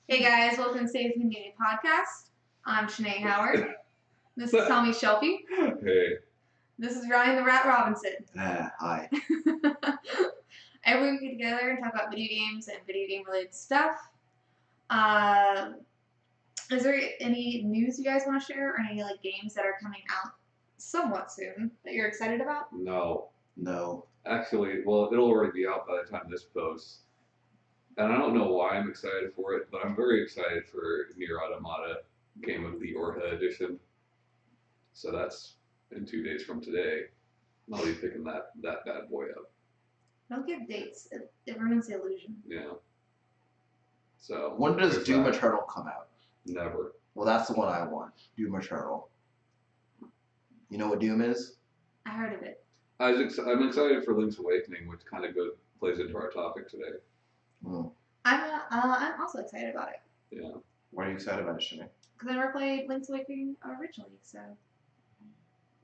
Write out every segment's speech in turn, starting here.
Hey guys, welcome to Safe Community Podcast. I'm Shanae Howard. This is Tommy Shelby. Hey. This is Ryan the Rat Robinson. Hi. Every week we get together and talk about video games and video game related stuff. Is there any news you guys want to share or any games that are coming out somewhat soon that you're excited about? No. Actually, well, it'll already be out by the time this posts. And I don't know why I'm excited for it, but I'm very excited for Nier Automata Game of the Orha edition. So that's in 2 days from today. I'll be picking that bad boy up. Don't give dates. It ruins the illusion. Yeah. So when does Doom Eternal come out? Never. Well, that's the one I want. Doom Eternal. You know what Doom is? I heard of it. I'm excited for Link's Awakening, which kind of plays into our topic today. Mm. I'm also excited about it. Yeah. Why are you excited about it, Shanae? Because I never played Link's Awakening originally, so.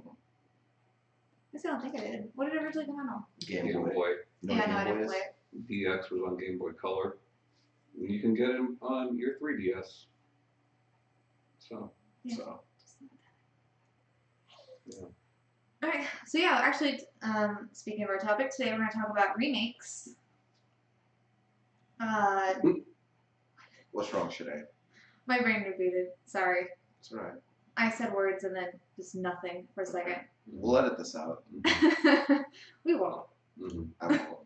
I guess I don't think I did. What did it originally come out on? Game Boy. You know Yeah, what no, I Game Boy didn't is? play it. DX was on Game Boy Color. And you can get it on your 3DS. So. Yeah. So. Yeah. Alright, so yeah, actually, speaking of our topic, today we're going to talk about remakes. What's wrong, Shanae? My brain rebooted. Sorry. It's alright. I said words and then just nothing for a second. We'll edit this out. We won't. Mm-hmm. I won't,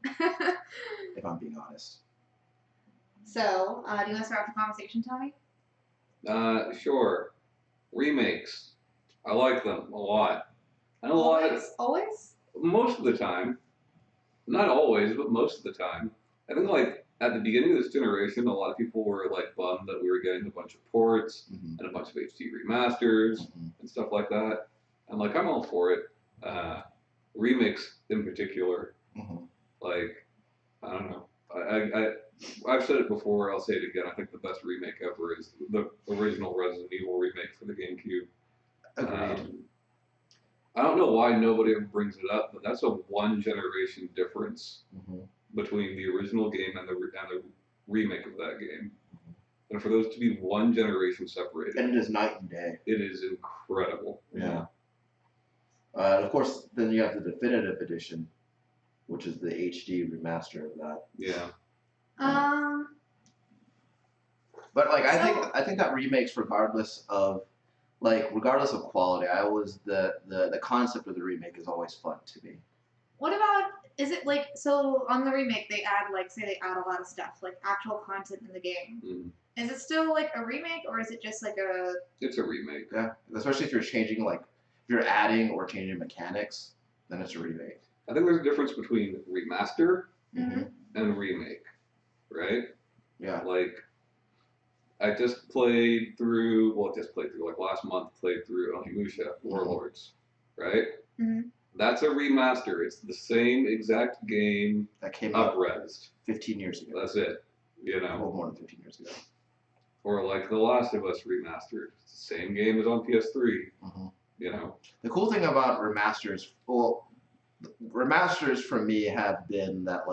if I'm being honest. So, do you want to start off the conversation, Tommy? Sure. Remakes. I like them a lot. And a lot of, Always? most of the time. Not always, but most of the time. I think at the beginning of this generation, a lot of people were bummed that we were getting a bunch of ports Mm-hmm. and a bunch of HD remasters Mm-hmm. and stuff like that. And I'm all for it. Remakes in particular. Mm-hmm. I don't know. I've said it before, I'll say it again. I think the best remake ever is the original Resident Evil remake for the GameCube. Agreed. I don't know why nobody ever brings it up, but that's a one-generation difference Mm-hmm. between the original game and the remake of that game. And for those to be one generation separated, And it is night and day. it is incredible. Yeah. Of course, then you have the definitive edition, which is the HD remaster of that. Yeah. But I think that remakes, regardless of quality, the concept of the remake is always fun to me. What about, is it so on the remake they add, say they add a lot of stuff, actual content in the game. Mm. Is it still a remake or is it just a... It's a remake. Yeah, especially if you're changing if you're adding or changing mechanics, then it's a remake. I think there's a difference between remaster Mm-hmm. and remake, right? Yeah. I just played through, last month, played through Onimusha Warlords, right? Mm-hmm. That's a remaster. It's the same exact game That came out up-resed. 15 years ago. That's it, Well, more than 15 years ago. Or The Last of Us remastered. It's the same game as on PS3, Mm-hmm. The cool thing about remasters, remasters for me have been that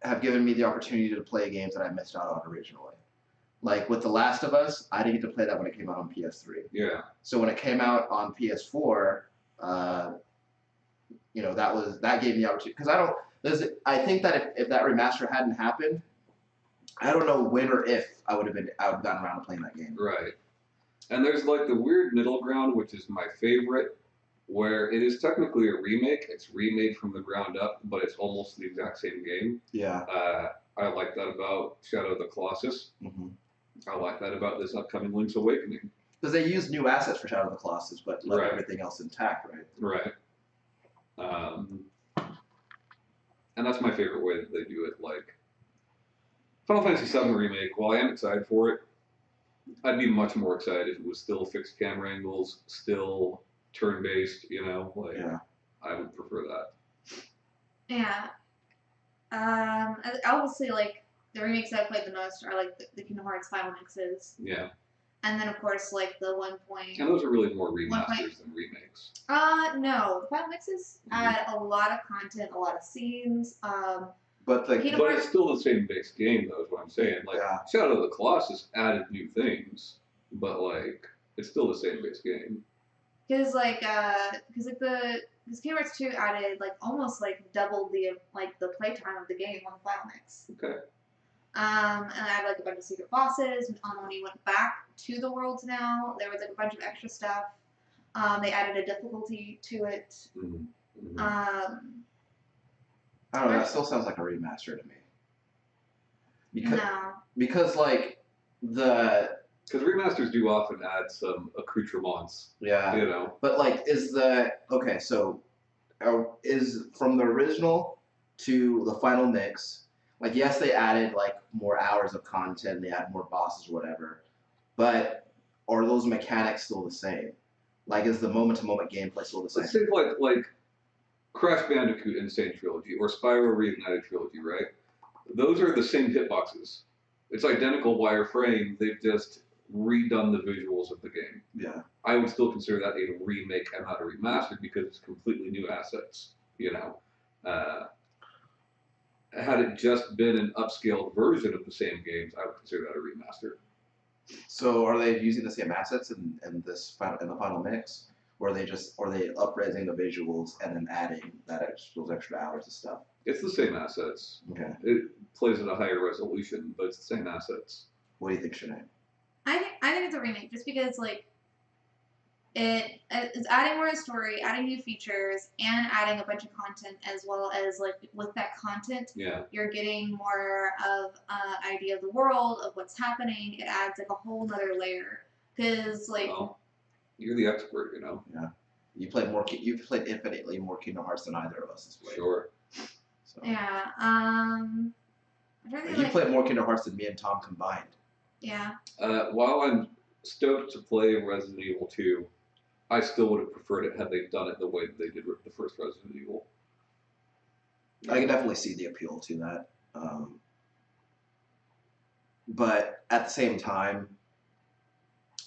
have given me the opportunity to play games that I missed out on originally. With The Last of Us, I didn't get to play that when it came out on PS3. Yeah. So when it came out on PS4, that gave me the opportunity, because I think that if that remaster hadn't happened, I don't know when or if I would have gotten around to playing that game. Right. And there's the weird middle ground, which is my favorite, where it is technically a remake. It's remade from the ground up, but it's almost the exact same game. Yeah. I like that about Shadow of the Colossus. Mm-hmm. I like that about this upcoming Link's Awakening. Because they use new assets for Shadow of the Colossus, but left Right. everything else intact, right? Right. And that's my favorite way that they do it. Final Fantasy VII Remake, while I am excited for it, I'd be much more excited if it was still fixed camera angles, still turn-based, Yeah. I would prefer that. Yeah. Obviously, the remakes that I've played the most are, the Kingdom Hearts Final Mixes. Yeah. And then, of course, the 1 point... And those are really more remasters than remakes. No. The Final Mixes add a lot of content, a lot of scenes. But the Kingdom But Hearts- it's still the same base game, though, is what I'm saying. Like, Yeah. Shadow of the Colossus added new things, but, like, it's still the same base game. Because Kingdom Hearts 2 added like almost like doubled the playtime of the game on the Final Mix. Okay. And I had like a bunch of secret bosses. When you went back to the worlds now, there was like a bunch of extra stuff. They added a difficulty to it. Mm-hmm. I don't know. That still sounds like a remaster to me. No. Because like the Because remasters do often add some accoutrements, yeah. you know. But like, is from the original to the final mix? Like, yes, they added like more hours of content. They add more bosses, or whatever. But are those mechanics still the same? Like, is the moment-to-moment gameplay still the same? Let's say like Crash Bandicoot Insane Trilogy or Spyro Reignited Trilogy, right? Those are the same hitboxes. It's identical wireframe. They've just redone the visuals of the game. Yeah. I would still consider that a remake and not a remaster because it's completely new assets. You know, had it just been an upscaled version of the same games, I would consider that a remaster. So are they using the same assets in the final mix, or are they upraising the visuals and then adding those extra hours of stuff? It's the same assets. Okay. It plays at a higher resolution, but it's the same assets. What do you think, Sinead? I think it's a remake just because like it's adding more to the story, adding new features, and adding a bunch of content as well as like with that content, Yeah. you're getting more of an idea of the world of what's happening. It adds like a whole nother layer because like Well, you're the expert, you know. Yeah. You've played infinitely more Kingdom Hearts than either of us has played. Sure. So. yeah. I'm trying to think, You like, played more Kingdom Hearts than me and Tom combined. yeah. While I'm stoked to play Resident Evil 2, I still would have preferred it had they done it the way that they did with the first Resident Evil. I can definitely see the appeal to that. But at the same time,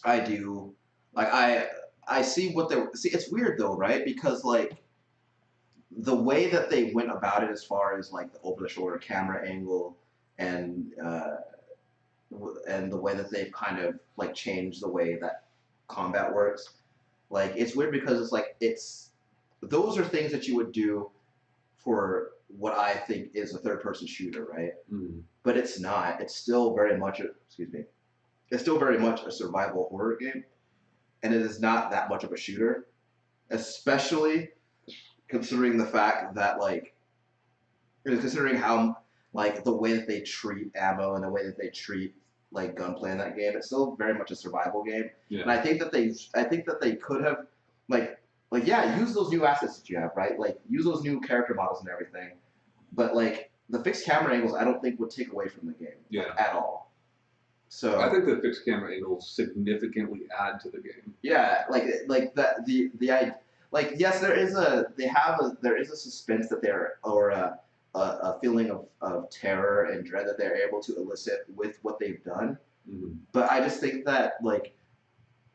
I do like I see what they see. It's weird though, right? Because like the way that they went about it, as far as like the over-the-shoulder camera angle and the way that they've kind of like changed the way that combat works. Like, it's weird because it's like, those are things that you would do for what I think is a third-person shooter, right? Mm. But it's not. It's still very much it's still very much a survival horror game, and it is not that much of a shooter, especially considering the fact that considering how like the way that they treat ammo and the way that they treat like gunplay in that game. It's still very much a survival game, Yeah. and I think that they could have use those new assets that you have, right? Like, use those new character models and everything, but like the fixed camera angles, I don't think would take away from the game at all. So I think the fixed camera angles significantly add to the game. yeah, like that like yes, there is a suspense that a feeling of terror and dread that they're able to elicit with what they've done. Mm-hmm. But I just think that like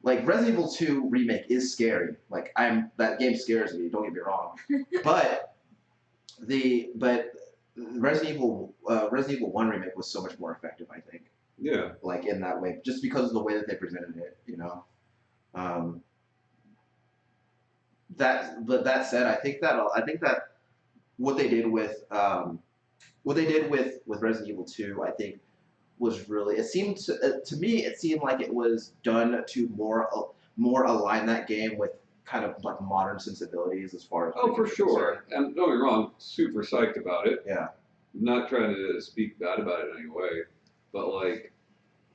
Resident Evil 2 Remake is scary. Like, that game scares me, don't get me wrong. but Resident Evil 1 Remake was so much more effective, I think. Yeah. Like, in that way, just because of the way that they presented it, you know. That said, I think that what they did with Resident Evil 2, I think, was really. It seemed to me, it seemed like it was done to more align that game with kind of like modern sensibilities as far as. Oh, for sure. And don't get me wrong, super psyched about it. Yeah. Not trying to speak bad about it in any way, but like,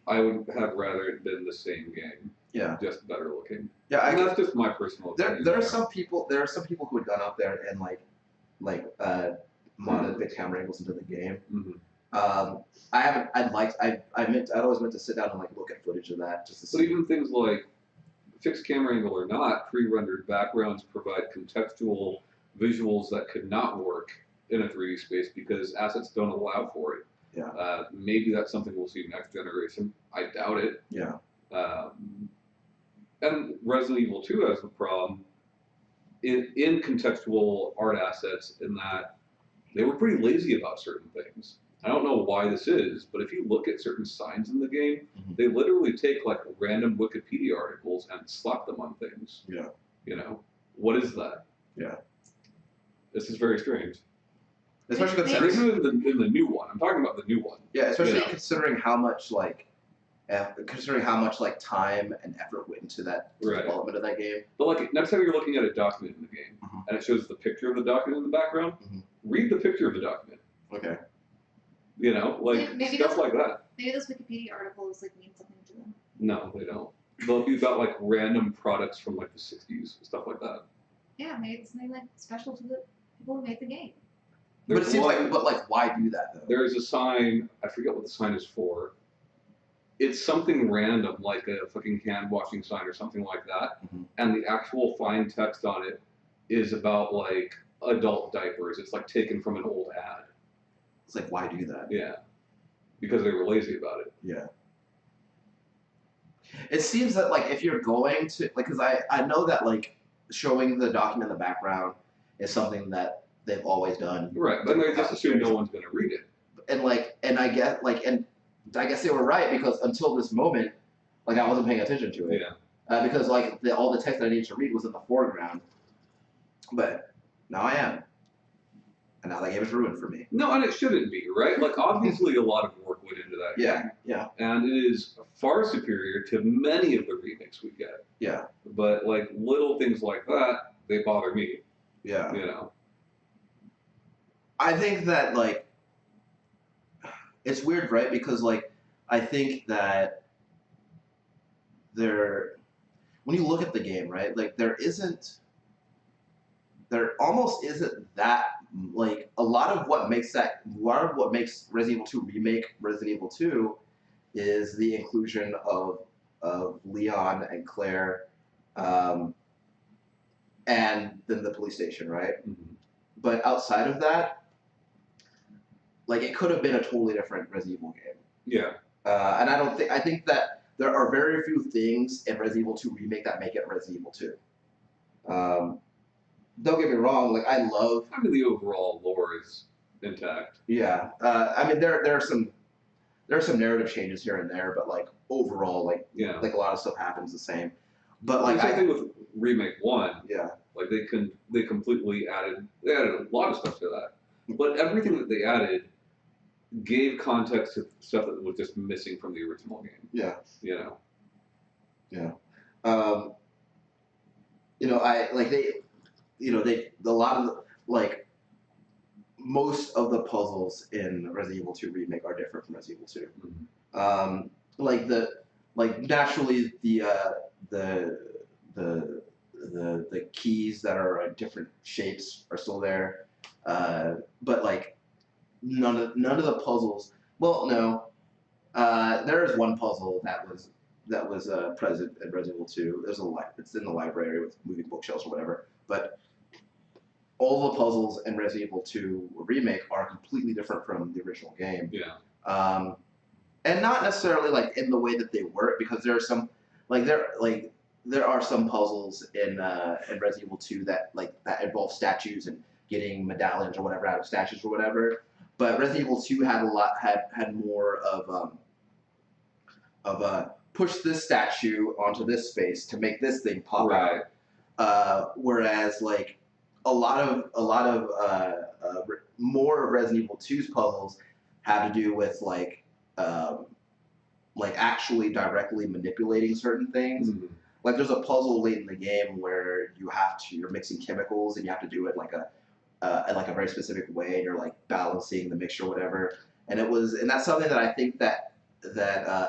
I would have rather it been the same game. Yeah. Just better looking. Yeah, and that's just my personal opinion. There are some people who had gone out there and modded the camera angles into the game. Mm-hmm. I'd always meant to sit down and like look at footage of that just to see. But even things like fixed camera angle or not, pre-rendered backgrounds provide contextual visuals that could not work in a 3D space because assets don't allow for it. Yeah. Maybe that's something we'll see next generation. I doubt it. Yeah. And Resident Evil 2 has a problem in contextual art assets in that they were pretty lazy about certain things. I don't know why this is, but if you look at certain signs in the game, Mhm. they literally take like random Wikipedia articles and slap them on things. Yeah. You know, what is that? Yeah. This is very strange. Especially And considering, even in the new one, I'm talking about the new one. yeah, especially You know. considering how much like time and effort went into that Right. development of that game. But like next time you're looking at a document in the game Mhm. and it shows the picture of the document in the background, Mhm. read the picture of the document. Okay. You know, like Maybe stuff that's like that. Maybe those Wikipedia articles like mean something to them. No, they don't. They'll be about like random products from like the 60s, stuff like that. Yeah, maybe it's something like special to the people who made the game. But it There's seems one- like, why do that though? There is a sign, I forget what the sign is for. It's something random, like a fucking hand washing sign or something like that. Mhm. And the actual fine text on it is about like adult diapers. It's like taken from an old ad. It's like, why do that? Yeah. Because they were lazy about it. Yeah. It seems that like if you're going to like, because I know that like showing the document in the background is something that they've always done. Right. Then they just assume no one's going to read it. And I guess they were right because until this moment, like I wasn't paying attention to it. Yeah. Because like all the text that I needed to read was in the foreground, but now I am, and now that game is ruined for me. No, and it shouldn't be, right? Like obviously a lot of work went into that game. Yeah. And it is far superior to many of the remakes we get. Yeah. But like little things like that, they bother me. Yeah. You know. I think that like it's weird, right? Because like I think that when you look at the game, right? Like there almost isn't that like a lot of what makes Resident Evil 2 Remake Resident Evil 2 is the inclusion of Leon and Claire, and then the police station, right? Mm-hmm. But outside of that, like it could have been a totally different Resident Evil game. Yeah. And I think that there are very few things in Resident Evil 2 Remake that make it Resident Evil 2. Don't get me wrong, like I mean the overall lore is intact. Yeah. I mean there are some narrative changes here and there, but like overall, like a lot of stuff happens the same. But like same thing with Remake 1. Yeah. Like they completely added a lot of stuff to that. But everything that they added gave context to stuff that was just missing from the original game. Yeah. You know. Yeah. A lot of like most of the puzzles in Resident Evil 2 Remake are different from Resident Evil 2. Mm-hmm. Naturally the keys that are different shapes are still there, but like none of the puzzles. Well, no, there is one puzzle that was present in Resident Evil 2. It's in the library with moving bookshelves or whatever. But all the puzzles in Resident Evil 2 Remake are completely different from the original game. Yeah. And not necessarily like in the way that they work, because there are some there are some puzzles in Resident Evil 2 that involve statues and getting medallions or whatever out of statues or whatever. But Resident Evil 2 had more of push this statue onto this space to make this thing pop out. Whereas like a lot of more of Resident Evil 2's puzzles have to do with like actually directly manipulating certain things. Mm-hmm. Like there's a puzzle late in the game where you're mixing chemicals and you have to do it in a very specific way, and you're like balancing the mixture or whatever. And that's something that I think that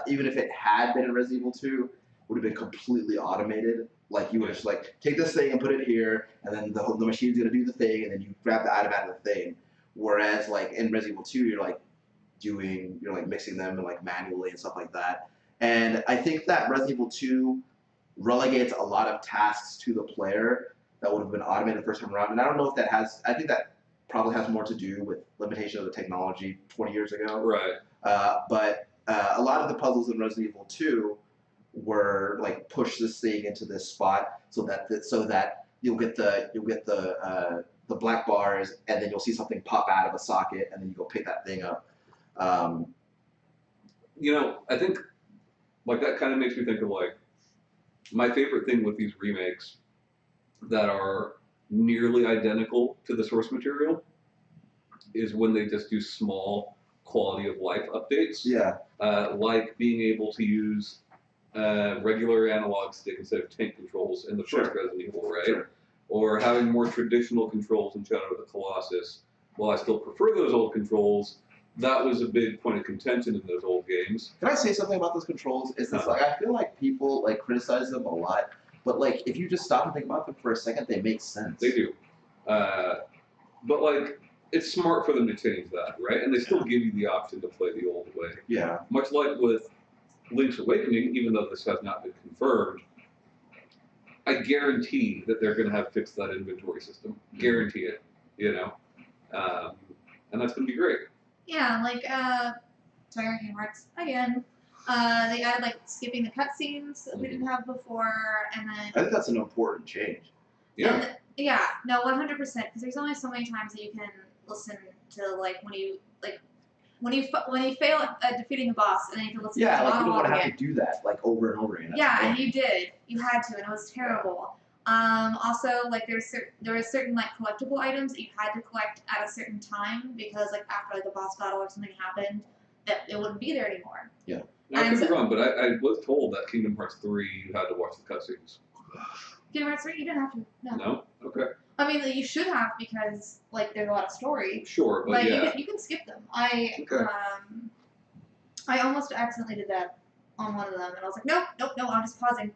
even if it had been in Resident Evil 2, would have been completely automated. Like you would just like take this thing and put it here, and then the machine's gonna do the thing, and then you grab the item out of the thing. Whereas like in Resident Evil 2, you're mixing them and like manually and stuff like that. And I think that Resident Evil 2 relegates a lot of tasks to the player that would have been automated the first time around. And I don't know if I think that probably has more to do with limitation of the technology 20 years ago. Right. But a lot of the puzzles in Resident Evil 2 were like push this thing into this spot so that you'll get the the black bars, and then you'll see something pop out of a socket, and then you go pick that thing up. I think like that kind of makes me think of like my favorite thing with these remakes that are nearly identical to the source material is when they just do small quality of life updates. Yeah. Like being able to use regular analog stick instead of tank controls in the first Resident Evil, right? Sure. Or having more traditional controls in Shadow of the Colossus. While I still prefer those old controls, that was a big point of contention in those old games. Can I say something about those controls? Is this like I feel like people like criticize them a lot, but like if you just stop and think about them for a second, they make sense. They do. But like it's smart for them to change that, right? And they still give you the option to play the old way. Yeah. Much like with Link's Awakening, even though this has not been confirmed, I guarantee that they're going to have fixed that inventory system. Guarantee it, and that's going to be great. Yeah, like, sorry, hand marks again. They added, like, skipping the cutscenes that we didn't have before, and then... I think that's an important change. Yeah. And, yeah, no, 100%, because there's only so many times that you can listen to, like, when you fail at defeating a boss, and then you can listen to the like you don't monologue want to have again. to do that, like, over and over again. Yeah, and you did. You had to, and it was terrible. Also, like, there were certain, like, collectible items that you had to collect at a certain time, because, like, after, like, a boss battle or something happened, that it wouldn't be there anymore. Yeah. I could be wrong, but I was told that Kingdom Hearts 3, you had to watch the cutscenes. Kingdom Hearts 3, you didn't have to. No? Okay. I mean, you should have, because, like, there's a lot of story. Sure, but yeah. you can skip them. I almost accidentally did that on one of them, and I was like, no, I'm just pausing.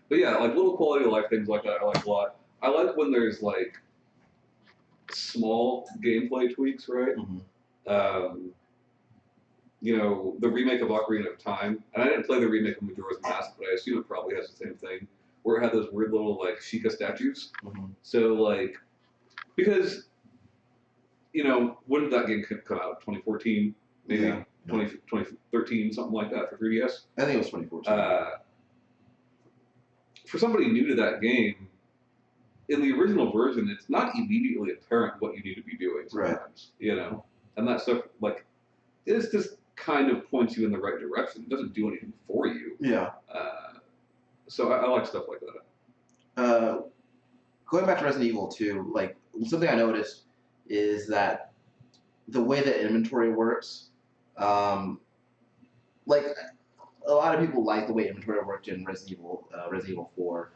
But yeah, like little quality of life things like that I like a lot. I like when there's like small gameplay tweaks, right? Mm-hmm. The remake of Ocarina of Time, and I didn't play the remake of Majora's Mask, but I assume it probably has the same thing, where it had those weird little like Sheikah statues. Mm-hmm. So like, because when did that game come out? 2014, maybe 2013, something like that for 3DS. I think it was 2014. For somebody new to that game, in the original version, it's not immediately apparent what you need to be doing sometimes, and that stuff, like, it just kind of points you in the right direction. It doesn't do anything for you. Yeah. So I like stuff like that. Going back to Resident Evil 2, like, something I noticed is that the way that inventory works, like, a lot of people like the way inventory worked in Resident Evil 4,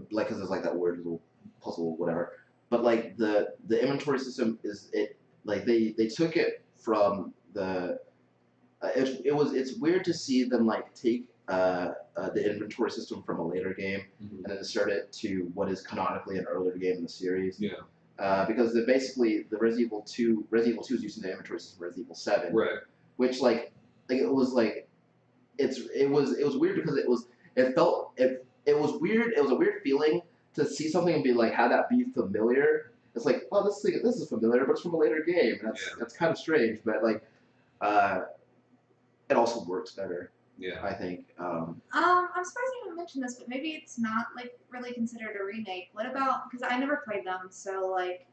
like, because there's like that weird little puzzle, whatever. But like the inventory system they took it from the. It's weird to see them like take the inventory system from a later game and then insert it to what is canonically an earlier game in the series. Yeah. Because basically the Resident Evil 2 is using the inventory system for Resident Evil 7, right? Which it was weird because it was weird. It was a weird feeling to see something and be like, have that be familiar. It's like, well, this is familiar, but it's from a later game. And that's kind of strange, but like, it also works better. Yeah, I think. I'm surprised you didn't mention this, but maybe it's not like really considered a remake. What about? Because I never played them, so like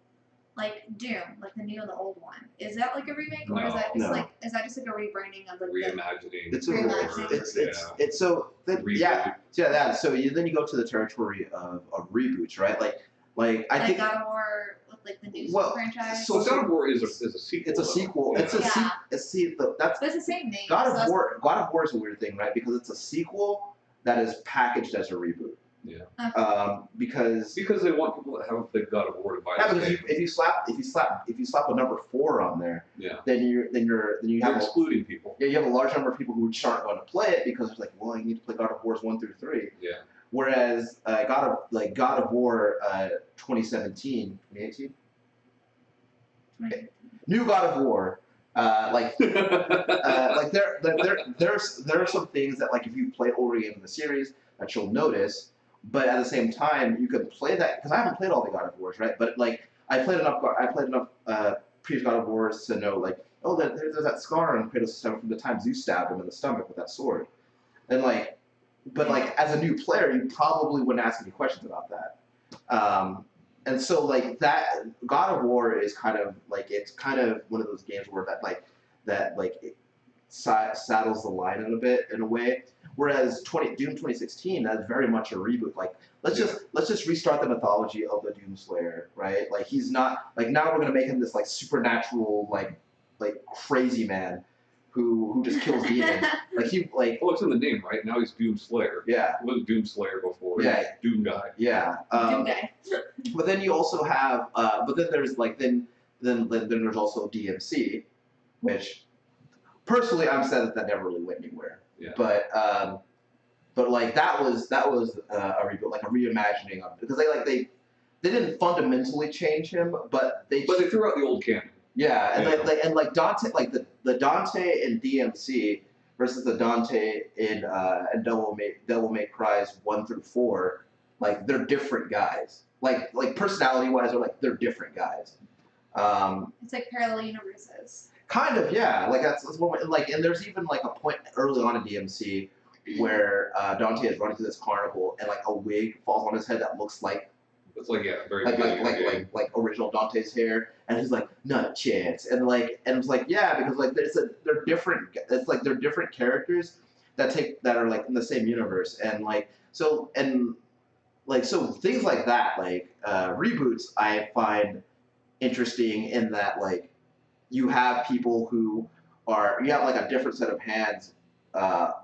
Doom, like the new and the old one. Is that like a remake, or is that just like a rebranding of like reimagining? It's that. So then you go to the territory of reboots, right? Like I think God of War with like the new franchise. So God of War is a sequel. It's a sequel. Yeah. It's But it's the same name. God of War is a weird thing, right? Because it's a sequel that is packaged as a reboot. Yeah. Okay. Because they want people that haven't played God of War to buy it. Because if you slap a number 4 on there, then you're excluding people. Yeah, you have a large number of people who just aren't going to play it because it's like, well, you need to play God of Wars 1 through 3. Yeah. Whereas God of War 2017, 2018, new God of War. Like there are some things that like if you play older games in the series that you'll notice, but at the same time you can play that because I haven't played all the God of Wars, right? But like I played enough previous God of Wars to know like, oh, there's that scar on Kratos' stomach from the time Zeus stabbed him in the stomach with that sword, and like but like as a new player, you probably wouldn't ask any questions about that. And so like that God of War is kind of like it's kind of one of those games where it saddles the line in a bit in a way. Whereas Doom 2016, that's very much a reboot. Like let's just restart the mythology of the Doom Slayer, right? Like he's not like now we're gonna make him this like supernatural like crazy man who just kills demons. Well, it's in the name, right? Now he's Doom Slayer. Yeah. He wasn't Doom Slayer before. Yeah. He's Doom Guy. Yeah. Doom guy. But then you also have, but then there's like then there's also DMC, which personally I'm sad that never really went anywhere. Yeah. But like that was a reboot, like a reimagining of it, because they didn't fundamentally change him, but they threw out the old canon. Yeah, and like Dante, like the Dante in DMC versus the Dante in Devil May Cry's 1 through 4, like they're different guys. Like personality wise, they're different guys. It's like parallel universes. Kind of, yeah. Like that's one way, like, and there's even like a point early on in DMC where Dante is running through this carnival and like a wig falls on his head that looks like. It's like very like original Dante's hair, and he's like not a chance, and it's like yeah, because like they're different. It's like they're different characters that are like in the same universe, and so things like that, like reboots, I find interesting in that like you have people you have like a different set of hands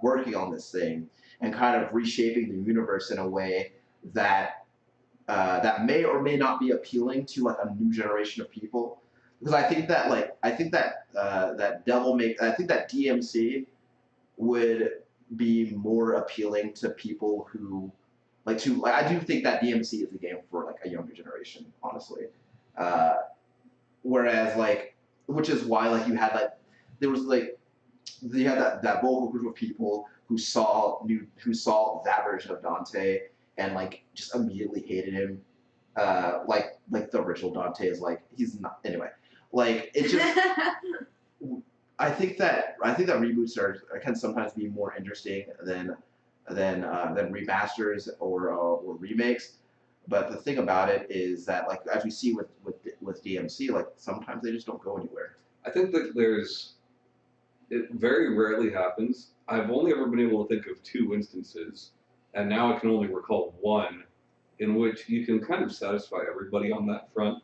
working on this thing and kind of reshaping the universe in a way that may or may not be appealing to like a new generation of people, because I think that DMC would be more appealing to people who I do think that DMC is a game for like a younger generation, honestly. Whereas which is why like you had you had that vocal group of people who saw that version of Dante and like just immediately hated him, like the original Dante is like he's not anyway. Like it just, I think that reboots can sometimes be more interesting than remasters or remakes. But the thing about it is that like as we see with DMC, like sometimes they just don't go anywhere. I think that it very rarely happens. I've only ever been able to think of 2 instances. And now I can only recall one in which you can kind of satisfy everybody on that front,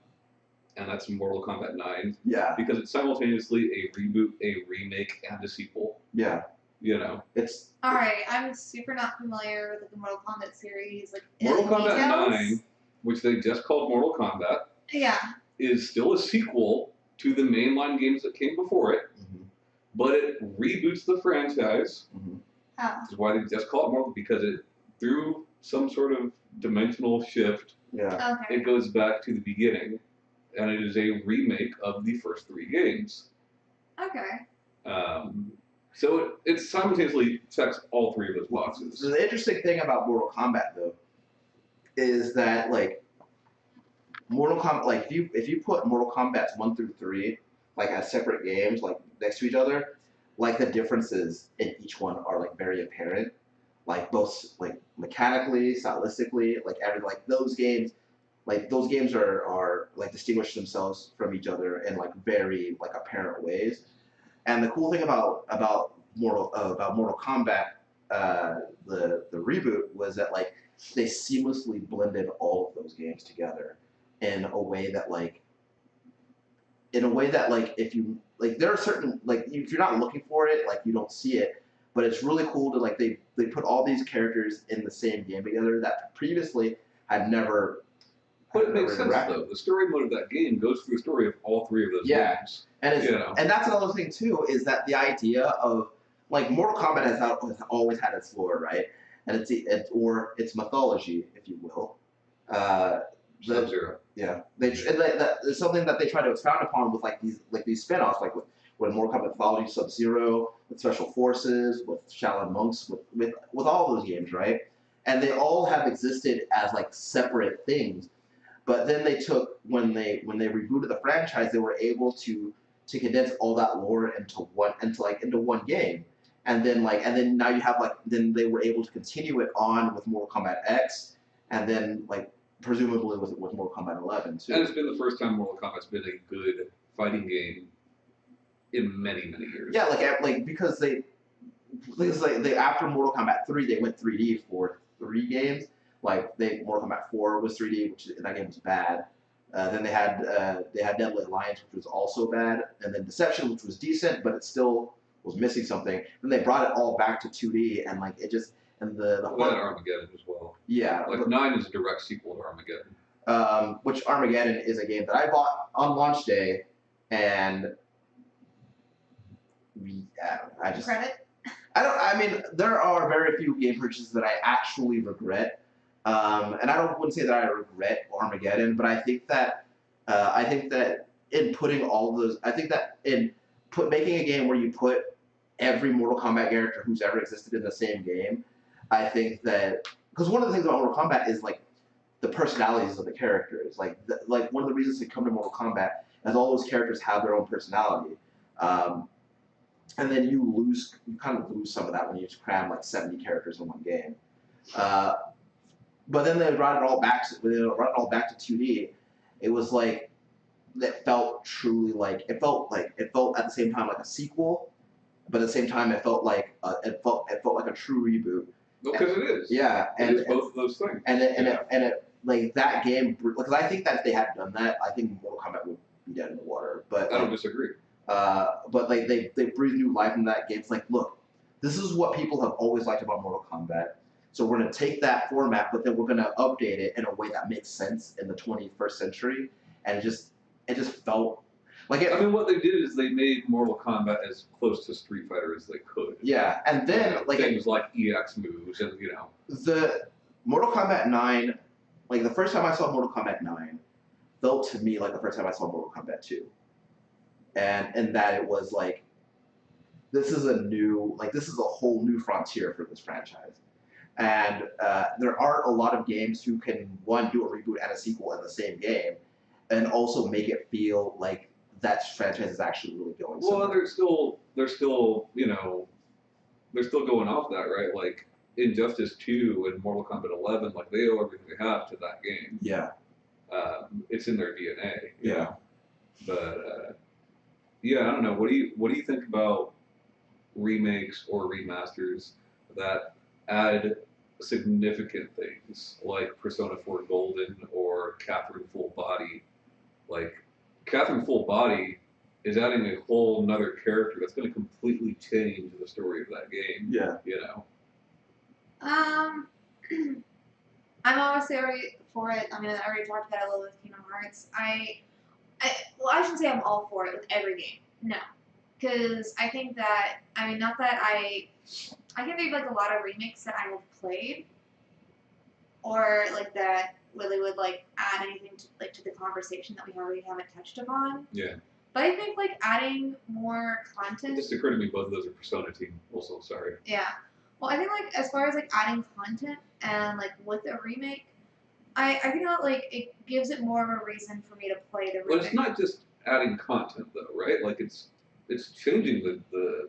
and that's Mortal Kombat 9. Yeah. Because it's simultaneously a reboot, a remake, and a sequel. Yeah. You know. It's alright. I'm super not familiar with the Mortal Kombat series. Like Mortal Kombat details? 9, which they just called Mortal Kombat, yeah, is still a sequel to the mainline games that came before it, but it reboots the franchise. Oh. This is why they just call it Mortal, because it through some sort of dimensional shift, yeah. Okay. it goes back to the beginning, and it is a remake of the first 3 games. Okay. So it simultaneously checks all 3 of those boxes. The interesting thing about Mortal Kombat though is that like Mortal Kombat, like if you put Mortal Kombat 1 through 3 like as separate games like next to each other, like the differences in each one are like very apparent. Like both like mechanically, stylistically, like those games are like distinguish themselves from each other in like very like apparent ways. And the cool thing about Mortal Kombat, the reboot, was that like they seamlessly blended all of those games together in a way that if you like there are certain like if you're not looking for it, like you don't see it. But it's really cool to like they put all these characters in the same game together that previously had never. But it makes sense though. The story mode of that game goes through the story of all 3 of those games. And and that's another thing too is that the idea of like Mortal Kombat has always had its lore, right? And it's mythology, if you will. Sub-Zero. Yeah, there's something that they try to expound upon with these spin-offs, like with Mortal Kombat Mythology, Sub-Zero, with Special Forces, with Shaolin Monks, with all those games, right? And they all have existed as like separate things, but then when they rebooted the franchise, they were able to condense all that lore into one game, and then now you have then they were able to continue it on with Mortal Kombat X, and then presumably with Mortal Kombat 11 too. And it's been the first time Mortal Kombat's been a good fighting game in many, many years. Yeah, because they after Mortal Kombat 3 they went 3D for 3 games. Mortal Kombat 4 was 3D, which that game was bad. Then they had Deadly Alliance, which was also bad, and then Deception, which was decent, but it still was missing something. Then they brought it all back to 2D, and it just the well, Armageddon as well. Yeah, 9 is a direct sequel to Armageddon. Which Armageddon is a game that I bought on launch day, and I just Credit? I mean, there are very few game purchases that I actually regret. And wouldn't say that I regret Armageddon, but I think that in putting all those, I think that in making a game where you put every Mortal Kombat character who's ever existed in the same game, I think that because one of the things about Mortal Kombat is the personalities of the characters. One of the reasons to come to Mortal Kombat is all those characters have their own personality. And then you kind of lose some of that when you just cram 70 characters in one game. But then they brought it all back. When they brought it all back to 2D, it was it felt truly it felt at the same time like a sequel, but at the same time it felt like it felt like a true reboot. Because it is. Yeah, it is both of those things. And it that game, because I think that if they had done that, I think Mortal Kombat would be dead in the water. But I don't disagree. But they breathed new life into that game. It's look, this is what people have always liked about Mortal Kombat. So we're going to take that format, but then we're going to update it in a way that makes sense in the 21st century. And it just felt like it. I mean, what they did is they made Mortal Kombat as close to Street Fighter as they could. Yeah, and then things like EX moves and the Mortal Kombat 9. The first time I saw Mortal Kombat 9 felt to me like the first time I saw Mortal Kombat 2. And that it was this is a whole new frontier for this franchise. And there aren't a lot of games who can, one, do a reboot and a sequel in the same game, and also make it feel like that franchise is actually really going somewhere. Well, they're still going off that, right? Injustice 2 and Mortal Kombat 11, they owe everything they have to that game. Yeah. It's in their DNA. Yeah. Know? But yeah, I don't know. What do you think about remakes or remasters that add significant things like Persona 4 Golden or Catherine Full Body? Catherine Full Body is adding a whole another character that's going to completely change the story of that game. Yeah. I'm obviously already for it. I mean, I already talked about it a little with Kingdom Hearts. I shouldn't say I'm all for it with every game. No. Because I think that, not that I can think of a lot of remakes that I have played, or that really would add anything to the conversation that we already haven't touched upon. Yeah. But I think adding more content. It just occurred to me both of those are Persona team. Also, sorry. Yeah. Well, I think as far as adding content and with a remake, I think that it gives it more of a reason for me to play the remake. Well, it's not just adding content though, right? It's changing the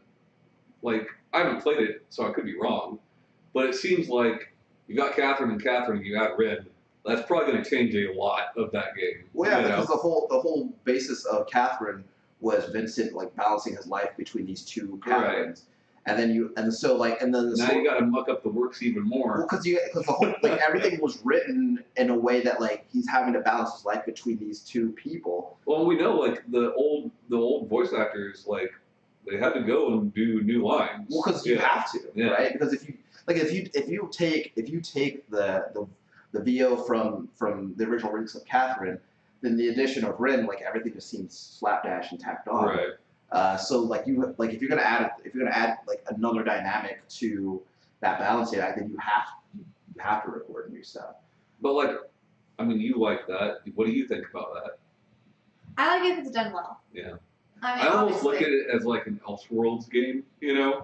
I haven't played it, so I could be wrong, but it seems like you got Catherine and you add Red. That's probably going to change a lot of that game. Well, yeah, because the whole basis of Catherine was Vincent balancing his life between these two Catherines. Right. And then you got to muck up the works even more. Well, because the whole everything was written in a way that he's having to balance his life between these two people. Well, we know the old voice actors they had to go and do new lines. Well, because you have to, right? Because if you take the VO from the original remix of Catherine, then the addition of Rin, everything just seems slapdash and tacked on. Right. So if you're gonna add another dynamic to that balancing act, then you have to record new stuff. But you like that. What do you think about that? I like it if it's done well. Yeah. I almost look at it as an Elseworlds game, Yeah.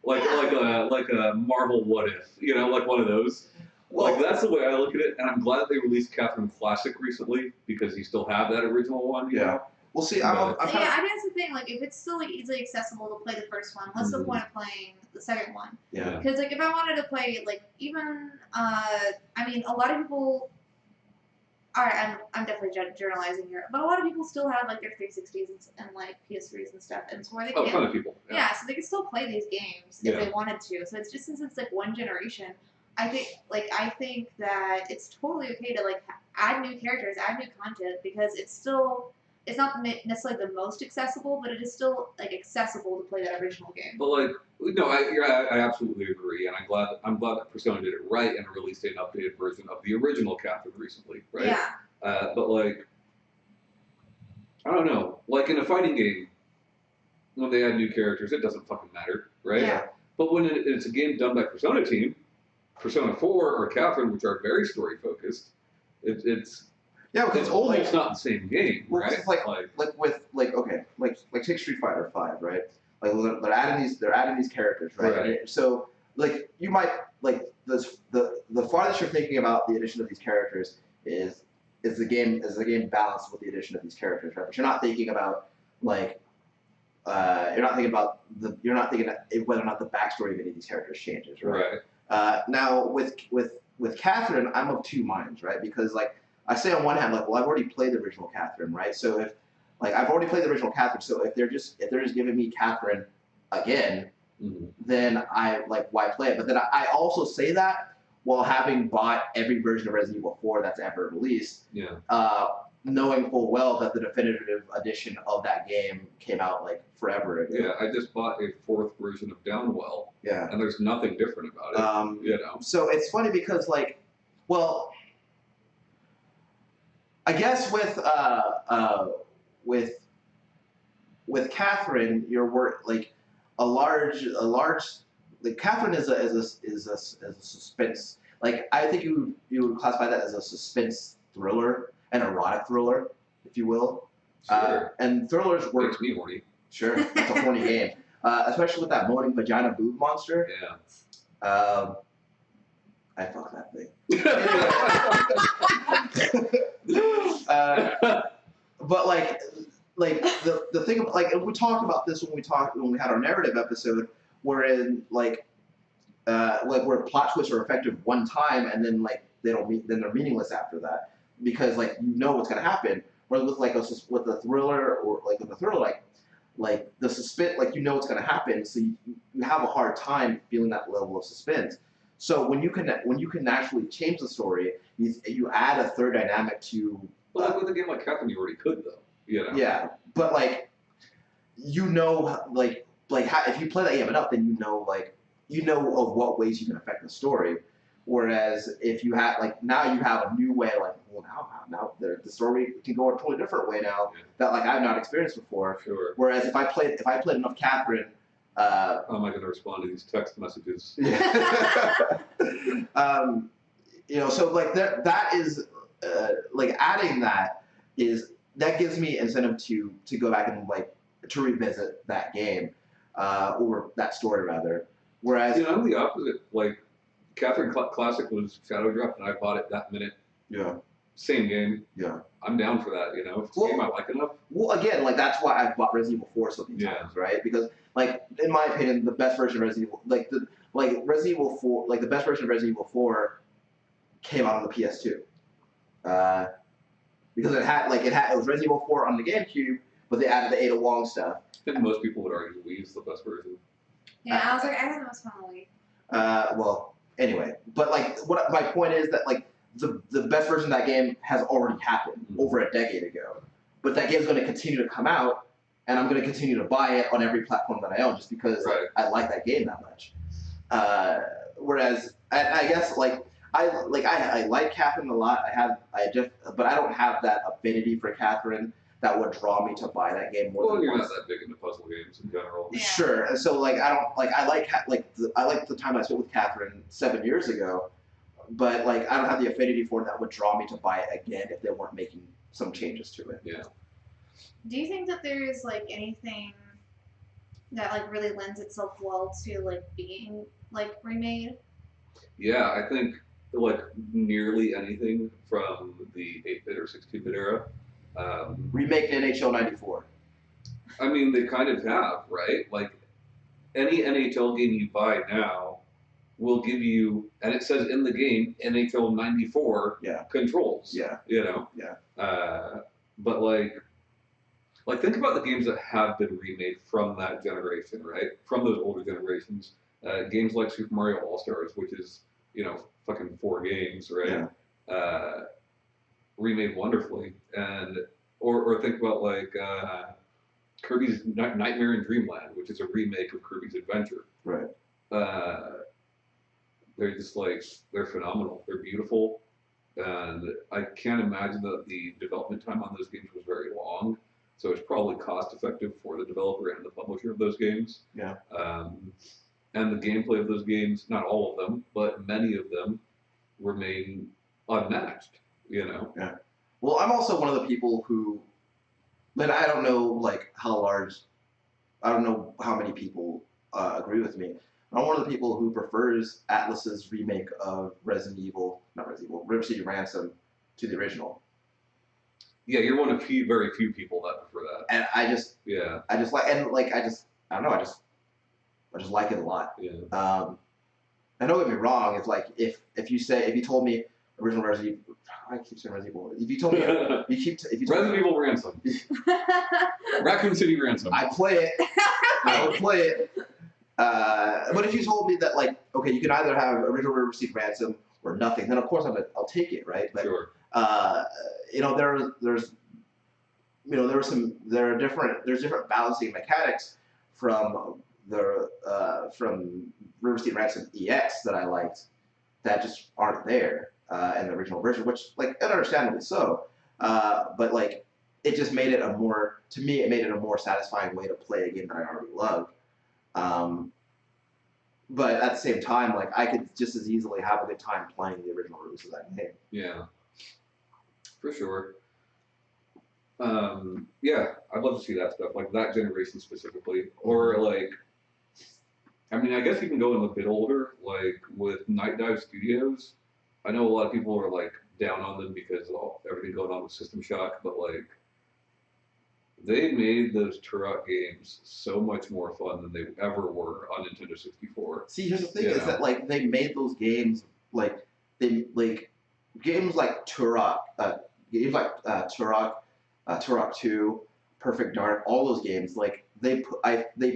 Like a Marvel What If, one of those. Well, that's the way I look at it, and I'm glad they released Catherine Classic recently because you still have that original one. You know? We'll see. But- I'm Yeah, kind of, I mean that's the thing. Like, if it's still like easily accessible to play the first one, what's the Mhm. point of playing the second one? yeah. Because like, if I wanted to play like even, I mean, a lot of people. All right, I'm definitely generalizing here, but a lot of people still have like their 360s and like PS3s and stuff, and so where they Oh, a can. ton of people. Yeah, so they can still play these games if Yeah. they wanted to. So it's just since it's like one generation, I think that it's totally okay to like add new characters, add new content because it's not necessarily the most accessible, but it is still like accessible to play that original game. But like, no, I absolutely agree, and I'm glad that Persona did it right and released an updated version of the original Catherine recently, right? Yeah. But like, I don't know, like in a fighting game, when they add new characters, it doesn't fucking matter, right? Yeah. But when it's a game done by Persona Team, Persona 4 or Catherine, which are very story focused, it's Yeah, because it's old. like, it's not the same game, Well, right? it's like with okay, like take Street Fighter 5, right? Like they're adding these characters, right? Right. So like you might like the farthest you're thinking about the addition of these characters is the game balanced with the addition of these characters, right? But you're not thinking about like you're not thinking whether or not the backstory of any of these characters changes, right? Now with Catherine, I'm of two minds, right? Because like I say on one hand, like, well, I've already played the original Catherine, right? So if like I've already played the original Catherine, so if they're just giving me Catherine again, Mm-hmm. then I like why play it? But then I also say that while having bought every version of Resident Evil 4 that's ever released, Yeah. knowing full well that the definitive edition of that game came out like forever ago. Yeah, I just bought a 4th version of Downwell, Yeah. and there's nothing different about it. You know. So it's funny because like, well, I guess with Catherine, you're like a large like Catherine is a suspense. Like I think you would classify that as a suspense thriller, an erotic thriller, if you will. Sure. And thrillers work. Makes me horny. Sure, it's a horny game, especially with that moaning vagina boob monster. Yeah. I fuck that thing. But like the thing about, like we talked about this when we had our narrative episode, wherein like where plot twists are effective one time and then like then they're meaningless after that because like you know what's gonna happen. Whereas with like with a thriller or like with a thriller like the suspense, like you know what's gonna happen, so you have a hard time feeling that level of suspense. So when you can actually change the story, you add a third dynamic to. Well, like with a game like Catherine, you already could though. You know. Yeah, but like, you know, like if you play that game enough, then you know of what ways you can affect the story. Whereas if you have like now you have a new way, like well now the story can go a totally different way now that like I've not experienced before. Sure. Whereas if I played enough Catherine. How am I going to respond to these text messages? Yeah. You know, so like that is like adding that gives me incentive to go back and like to revisit that game or that story rather. Whereas you know, I'm the opposite. Like Catherine Classic was Shadow Drop, and I bought it that minute. Yeah. Same game. Yeah. I'm down for that. You know, if it's a game I like enough. Well, again, like that's why I've bought Resident Evil 4 so many times, right? Because like in my opinion, the best version of Resident Evil, Resident Evil 4, like the best version of Resident Evil 4 came out on the PS2. Because it was Resident Evil 4 on the GameCube, but they added the Ada Wong stuff. I think most people would argue Wii is the best version. Yeah, I was like, I had the most fun on Wii. Well, anyway, but like, what my point is that like the best version of that game has already happened over a decade ago, but that game's going to continue to come out, and I'm going to continue to buy it on every platform that I own just because like, I like that game that much. Whereas I guess like I like Catherine a lot. But I don't have that affinity for Catherine that would draw me to buy that game more. Well, than you're once. not that big into puzzle games in general. Yeah. Sure, and so like I don't like I like the time I spent with Catherine 7 years ago, but like I don't have the affinity for it that would draw me to buy it again if they weren't making some changes to it. Yeah. Do you think that there's like anything that like really lends itself well to like being like remade? Yeah, I think like nearly anything from the 8-bit or 16-bit era Remake NHL '94. I mean, they kind of have, right? Like any NHL game you buy now will give you, and it says in the game NHL '94 Yeah. controls. Yeah. You know. Yeah. But like think about the games that have been remade from that generation, right? From those older generations. Games like Super Mario All Stars, which is fucking 4 games, right? Remade wonderfully, and or think about like Kirby's Nightmare in Dreamland, which is a remake of Kirby's Adventure. Right. They're just like they're phenomenal. They're beautiful, and I can't imagine that the development time on those games was very long. So it's probably cost effective for the developer and the publisher of those games. Yeah. And the gameplay of those games, not all of them, but many of them, remain unmatched. Yeah. Well, I'm also one of the people who, but I don't know like how large, I don't know how many people agree with me. I'm one of the people who prefers Atlus's remake of River City Ransom to the original. Yeah, you're one of very few people that prefer that. And I just like, and like, I don't know, I just like it a lot. Yeah. And don't get me wrong, it's like, if you told me original Resident Evil, I keep saying Resident Evil, if you told me, Resident Evil Ransom. Raccoon City Ransom. I play it, I would play it. But if you told me that, like, okay, you can either have original River City Ransom or nothing, then of course I'll take it, right? But, sure. There's different balancing mechanics from River City Ransom EX that I liked that just aren't there in the original version, which, like, understandably so. But like, it just made it a more satisfying way to play a game that I already loved. But at the same time, like, I could just as easily have a good time playing the original release of that game. Yeah, for sure. Yeah, I'd love to see that stuff, like that generation specifically, or like, I mean, I guess you can go in a bit older, like with Night Dive Studios. I know a lot of people are like down on them because of everything going on with System Shock, but like, they made those Turok games so much more fun than they ever were on Nintendo 64. See, here's the thing: is that like they made those games games like Turok, Turok 2, Perfect Dark, all those games, like they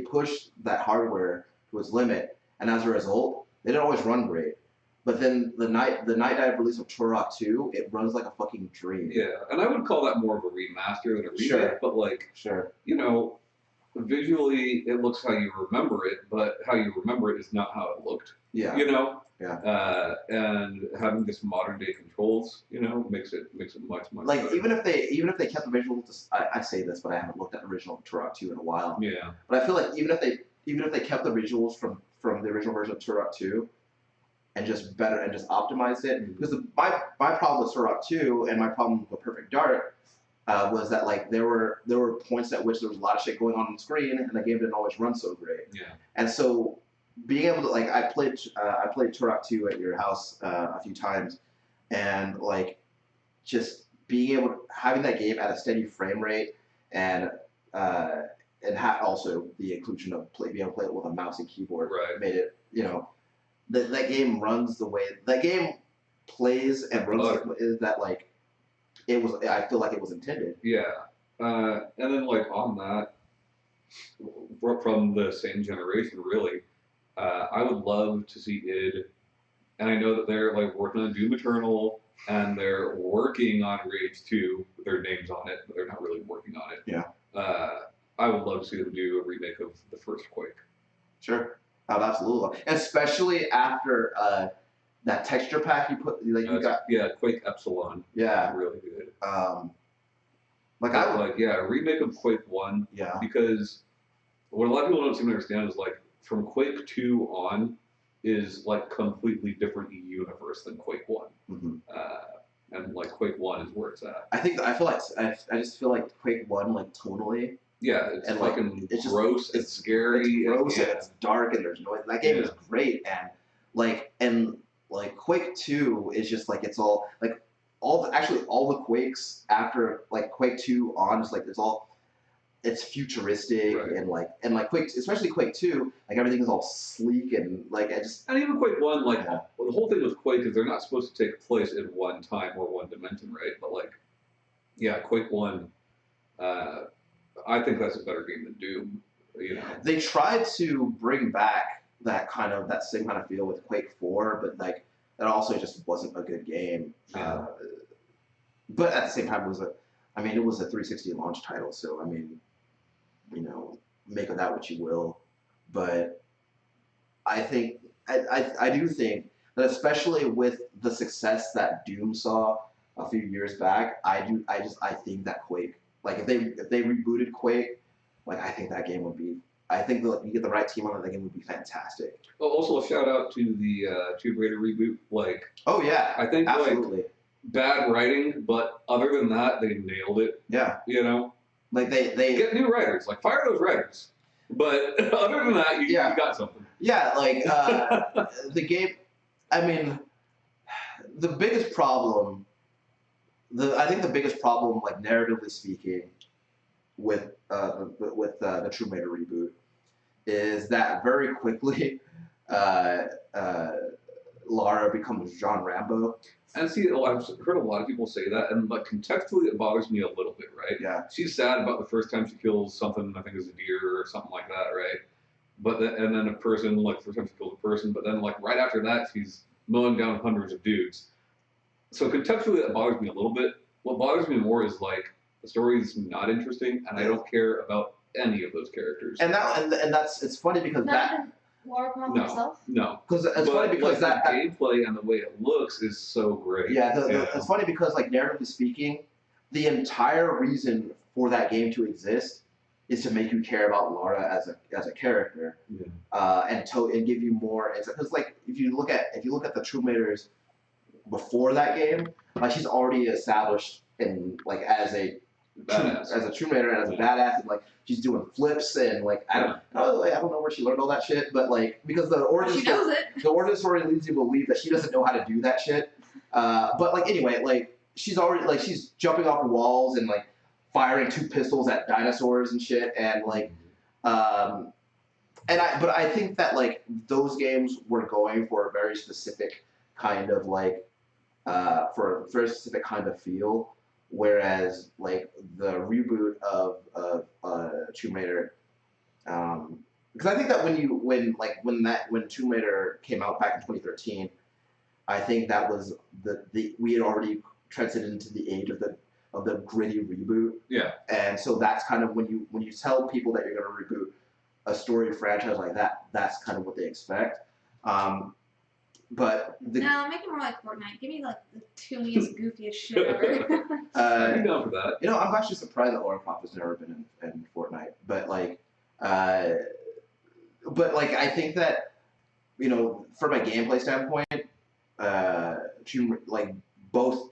pushed that hardware to its limit, and as a result, they didn't always run great. But then the Night Dive release of Turok 2, it runs like a fucking dream. Yeah, and I would call that more of a remaster than a remake. Sure. But like, sure, visually it looks how you remember it, but how you remember it is not how it looked. Yeah. Yeah. And having this modern day controls, makes it much like better. even if they kept the visuals, I say this, but I haven't looked at the original Turok 2 in a while. Yeah. But I feel like even if they kept the visuals from the original version of Turok 2 and just optimized it, because my problem with Turok 2 and my problem with Perfect Dark was that like there were points at which there was a lot of shit going on the screen and the game didn't always run so great. Yeah. And so being able to, like, I played Turok 2 at your house a few times, and like just being able to having that game at a steady frame rate and also the inclusion of being able to play it with a mouse and keyboard right. made it, that game runs the way that game plays and runs that like it was. I feel like it was intended. Yeah, and then like on that, from the same generation, really, I would love to see id, and I know that they're like working on Doom Eternal and they're working on Rage 2 with their names on it, but they're not really working on it. Yeah. I would love to see them do a remake of the first Quake. Sure. Oh, absolutely. Especially after that texture pack you put, like you got. Yeah, Quake Epsilon. Yeah. Really good. A remake of Quake 1. Yeah. Because what a lot of people don't seem to understand is like from Quake 2 on is like completely different universe than Quake 1. Mm-hmm. And like Quake 1 is where it's at. I just feel like Quake 1, like tonally. Yeah, it's and fucking like, it's gross. Just, it's scary. It's gross and it's dark and there's noise. That game is great, and Quake 2 is just like it's all like actually all the Quakes after like Quake 2 on, just like it's futuristic Right. and like Quake, especially Quake 2, like everything is all sleek and like I just And even Quake 1, like, Yeah. well, the whole thing with Quake is they're not supposed to take place in one time or one dimension, right? But, like, yeah, Quake 1, I think that's a better game than Doom, you know? they tried to bring back that same kind of feel with Quake 4, but like that also just wasn't a good game. Yeah. But at the same time, it was a 360 launch title, so I mean, you know, make of that what you will. But I think I do think that especially with the success that Doom saw a few years back, I think that Quake, like if they rebooted Quake, like I think that game would be. I think that you get the right team on it, that game would be fantastic. Oh, also, a shout out to the Tomb Raider reboot. Like, Oh yeah, I think, like, absolutely. bad writing, but other than that, they nailed it, Yeah, you know? like they Get new writers, like, fire those writers. But other than that, you got something. yeah, like the game. I mean, the biggest problem, I think the biggest problem, like narratively speaking, with the Tomb Raider reboot, is that very quickly, uh, uh, Lara becomes Jean Rambo. And see, I've heard a lot of people say that, and like contextually, it bothers me a little bit, right? Yeah. She's sad about the first time she kills something, I think it was a deer or something like that, right? But and then a person, like first time she kills a person, but then like right after that, she's mowing down hundreds of dudes. So contextually, that bothers me a little bit. What bothers me more is like the story is not interesting, and I don't care about any of those characters. And that's it's funny because Not even Lara Croft No. herself. No, because it's but funny because like, the gameplay and the way it looks is so great. Yeah, it's funny because, like, narratively speaking, the entire reason for that game to exist is to make you care about Lara as a character, and give you more insight. Because, like, if you look at the Tomb Raiders before that game, like she's already established in like as a Tomb Raider and as a badass, and like she's doing flips and like I don't know where she learned all that shit, but like because the origin story leads you to believe that she doesn't know how to do that shit. But like anyway, like she's already like she's jumping off walls and like firing 2 pistols at dinosaurs and shit, and like but I think that like those games were going for a very specific kind of like for a very specific kind of feel. Whereas, like the reboot of Tomb Raider, because I think that when Tomb Raider came out back in 2013, I think that was we had already transited into the age of the gritty reboot. Yeah. And so that's kind of when you tell people that you're going to reboot a story franchise like that, that's kind of what they expect. But no, make it more like Fortnite. Give me like the tooniest, goofiest shit ever. I'm down for that. You know, I'm actually surprised that Lara Croft has never been in Fortnite. But I think that, you know, from a gameplay standpoint, both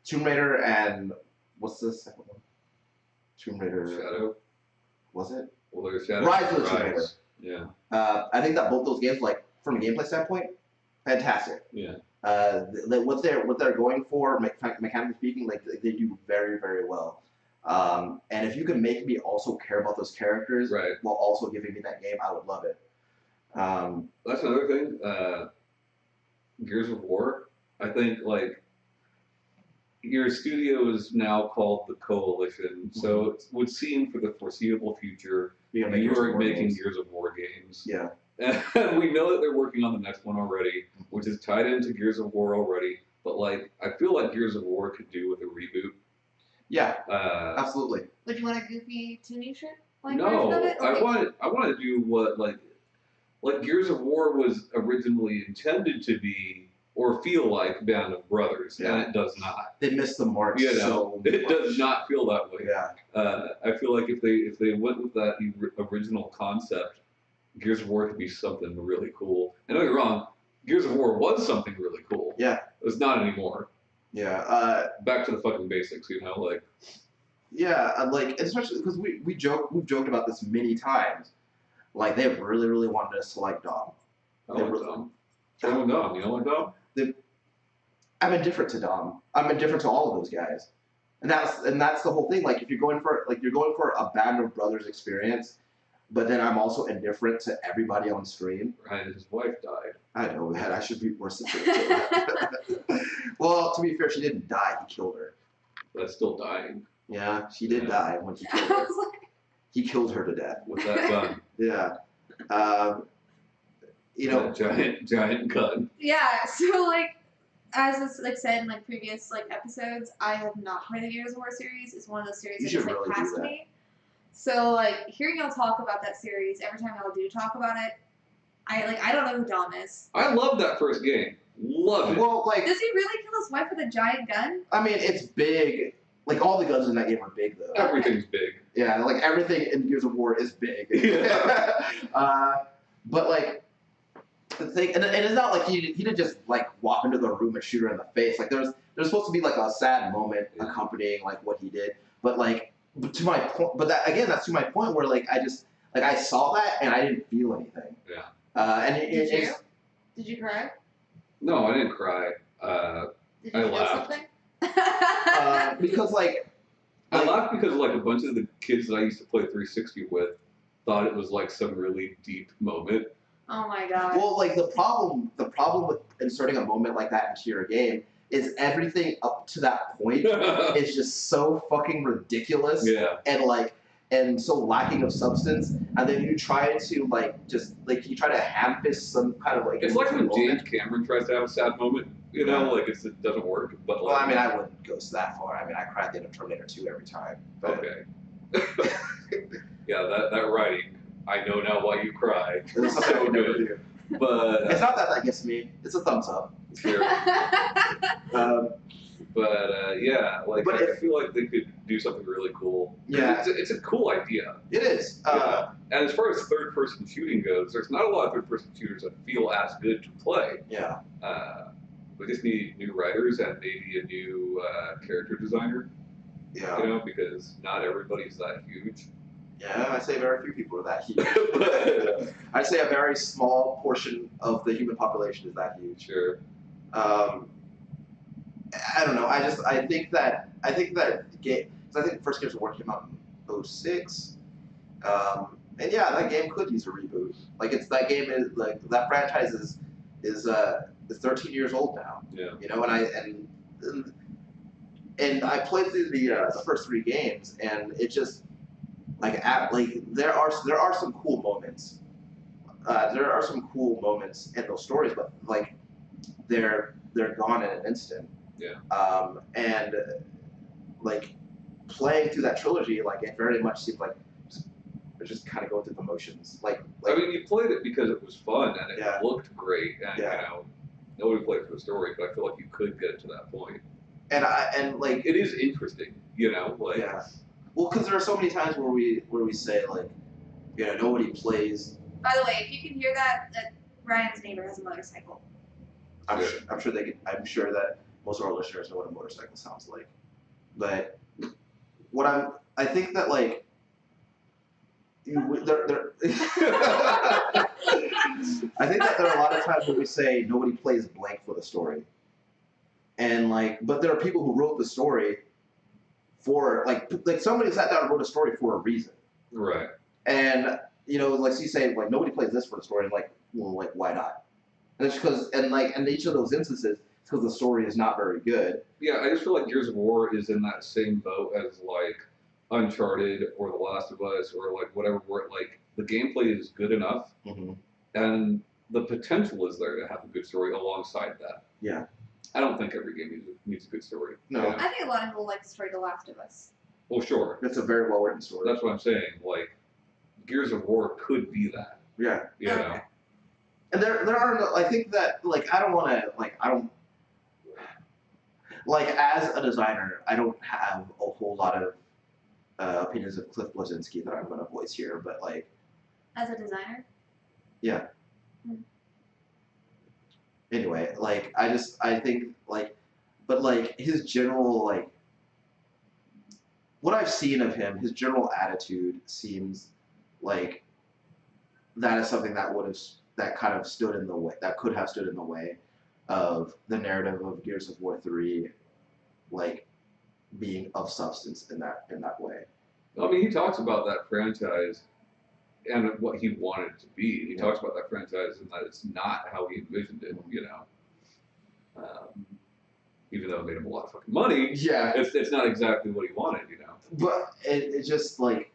Tomb Raider and what's the second one? Tomb Raider. Shadow. Was it? Well, there's Shadow. Rise of the Tomb Raider. Yeah. I think that both those games, like from a gameplay standpoint, fantastic. Yeah. What they're going for, mechanically speaking, like they do very, very well. And if you can make me also care about those characters while also giving me that game, I would love it. That's another thing. Gears of War. I think like your studio is now called the Coalition, so it would seem for the foreseeable future you are making Gears of War games. Yeah. And we know that they're working on the next one already, which is tied into Gears of War already. But like, I feel like Gears of War could do with a reboot. Yeah, absolutely. Would you want a goofy toony shit? No, I want to do what like Gears of War was originally intended to be or feel like Band of Brothers, and it does not. They missed the mark so it much. does not feel that way. Yeah. I feel like if they went with that original concept, Gears of War could be something really cool. And don't get me wrong, Gears of War was something really cool. Yeah. It's not anymore. Yeah. Back to the fucking basics, you know, like. Yeah, like especially because we've joked about this many times. Like they really, really wanted us to like Dom. I like Dom. You don't like Dom? I'm indifferent to Dom. I'm indifferent to all of those guys, and that's the whole thing. Like if you're going for a Band of Brothers experience, but then I'm also indifferent to everybody on screen. And his wife died. I know that I should be more sensitive to that. Well, to be fair, she didn't die. He killed her. But still dying Yeah, she did Yeah. die when he I killed her. was like, He killed her to death. with that gun. Yeah. You know, That giant gun. yeah. So like, as was like said in like previous like episodes, I have not played the Gears of War series. It's one of those series You that should just like really do passed that. me. So like hearing y'all talk about that series, every time y'all do talk about it, I don't know who Dom is. I love that first game. Love it. well, like, Does he really kill his wife with a giant gun? I mean, it's big. Like, all the guns in that game are big, though. Everything's big. Yeah, like, everything in Gears of War is big. Yeah. But, like, the thing, and it's not like he didn't just, like, walk into the room and shoot her in the face. Like, there's supposed to be, like, a sad moment accompanying, like, what he did. But, like, to my point, but that, again, that's to my point where, like, I saw that and I didn't feel anything. Yeah. And Did you? it's, Did you cry? No, I didn't cry. Did I you feel laughed. something? because, like, I laughed because like a bunch of the kids that I used to play 360 with thought it was like some really deep moment. Oh my god. well, like, the problem with inserting a moment like that into your game is everything up to that point is just so fucking ridiculous Yeah. and so lacking of substance, and then you try to you try to ham fist some kind of like It's like when moment. James Cameron tries to have a sad moment, you know, like it doesn't work. But Well, like, I mean, I wouldn't go that far. I mean, I cried at the end of Terminator 2 every time. But okay. Yeah, that writing. I know now why you cry. it's something So I would never good. do. But It's not that gets me. It's a thumbs up. sure. Yeah, like But I feel like they could do something really cool. 'Cause Yeah. it's a cool idea. It is. Yeah. And as far as third-person shooting goes, there's not a lot of third-person shooters that feel as good to play. Yeah. We just need new writers and maybe a new character designer, Yeah. you know, because not everybody's that huge. Yeah, I say very few people are that huge. But, I'd say a very small portion of the human population is that huge. sure. I don't know. I think that game. Because I think the first Gears of War came out in 06. And yeah, that game could use a reboot. Like that game is like that franchise is 13 years old now. Yeah. You know, and I played through the first 3 games, and it just there are some cool moments. There are some cool moments in those stories, but like they're gone in an instant. Yeah. And like playing through that trilogy, like it very much seemed like just kind of going through the motions. Like I mean, you played it because it was fun and it Yeah. looked great, and Yeah. you know, nobody played for the story, but I feel like you could get to that point. and like It is interesting, you know, like Yeah. Well, because there are so many times where we say like, you know, nobody plays. By the way, if you can hear that Ryan's neighbor has a motorcycle. I'm Yeah. sure, I'm sure that most of our listeners know what a motorcycle sounds like. But I think that like I think that there are a lot of times where we say nobody plays blank for the story, and but there are people who wrote the story for like somebody sat down and wrote a story for a reason, right. and you know, like you say, like nobody plays this for the story, and well, like why not? And it's because in each of those instances, it's because the story is not very good. Yeah, I just feel like Gears of War is in that same boat as like Uncharted or The Last of Us or like whatever. Where like the gameplay is good enough Mm-hmm. and the potential is there to have a good story alongside that. Yeah. I don't think every game needs a good story. No. You know? I think a lot of people like the story The Last of Us. Well, sure. It's a very well written story. That's what I'm saying. Like Gears of War could be that. Yeah. You know. Okay. And there are no, I think that I don't want to as a designer, I don't have a whole lot of opinions of Cliff Bleszinski that I'm going to voice here, but As a designer? yeah. Anyway, I think but his general what I've seen of him, his general attitude seems like that is something that kind of stood in the way, that could have stood in the way of the narrative of Gears of War 3, like being of substance in that way. I mean, he talks about that franchise and what he wanted it to be. He talks about that franchise and that it's not how he envisioned it, you know. Even though it made him a lot of fucking money, Yeah, it's not exactly what he wanted, you know. but it just like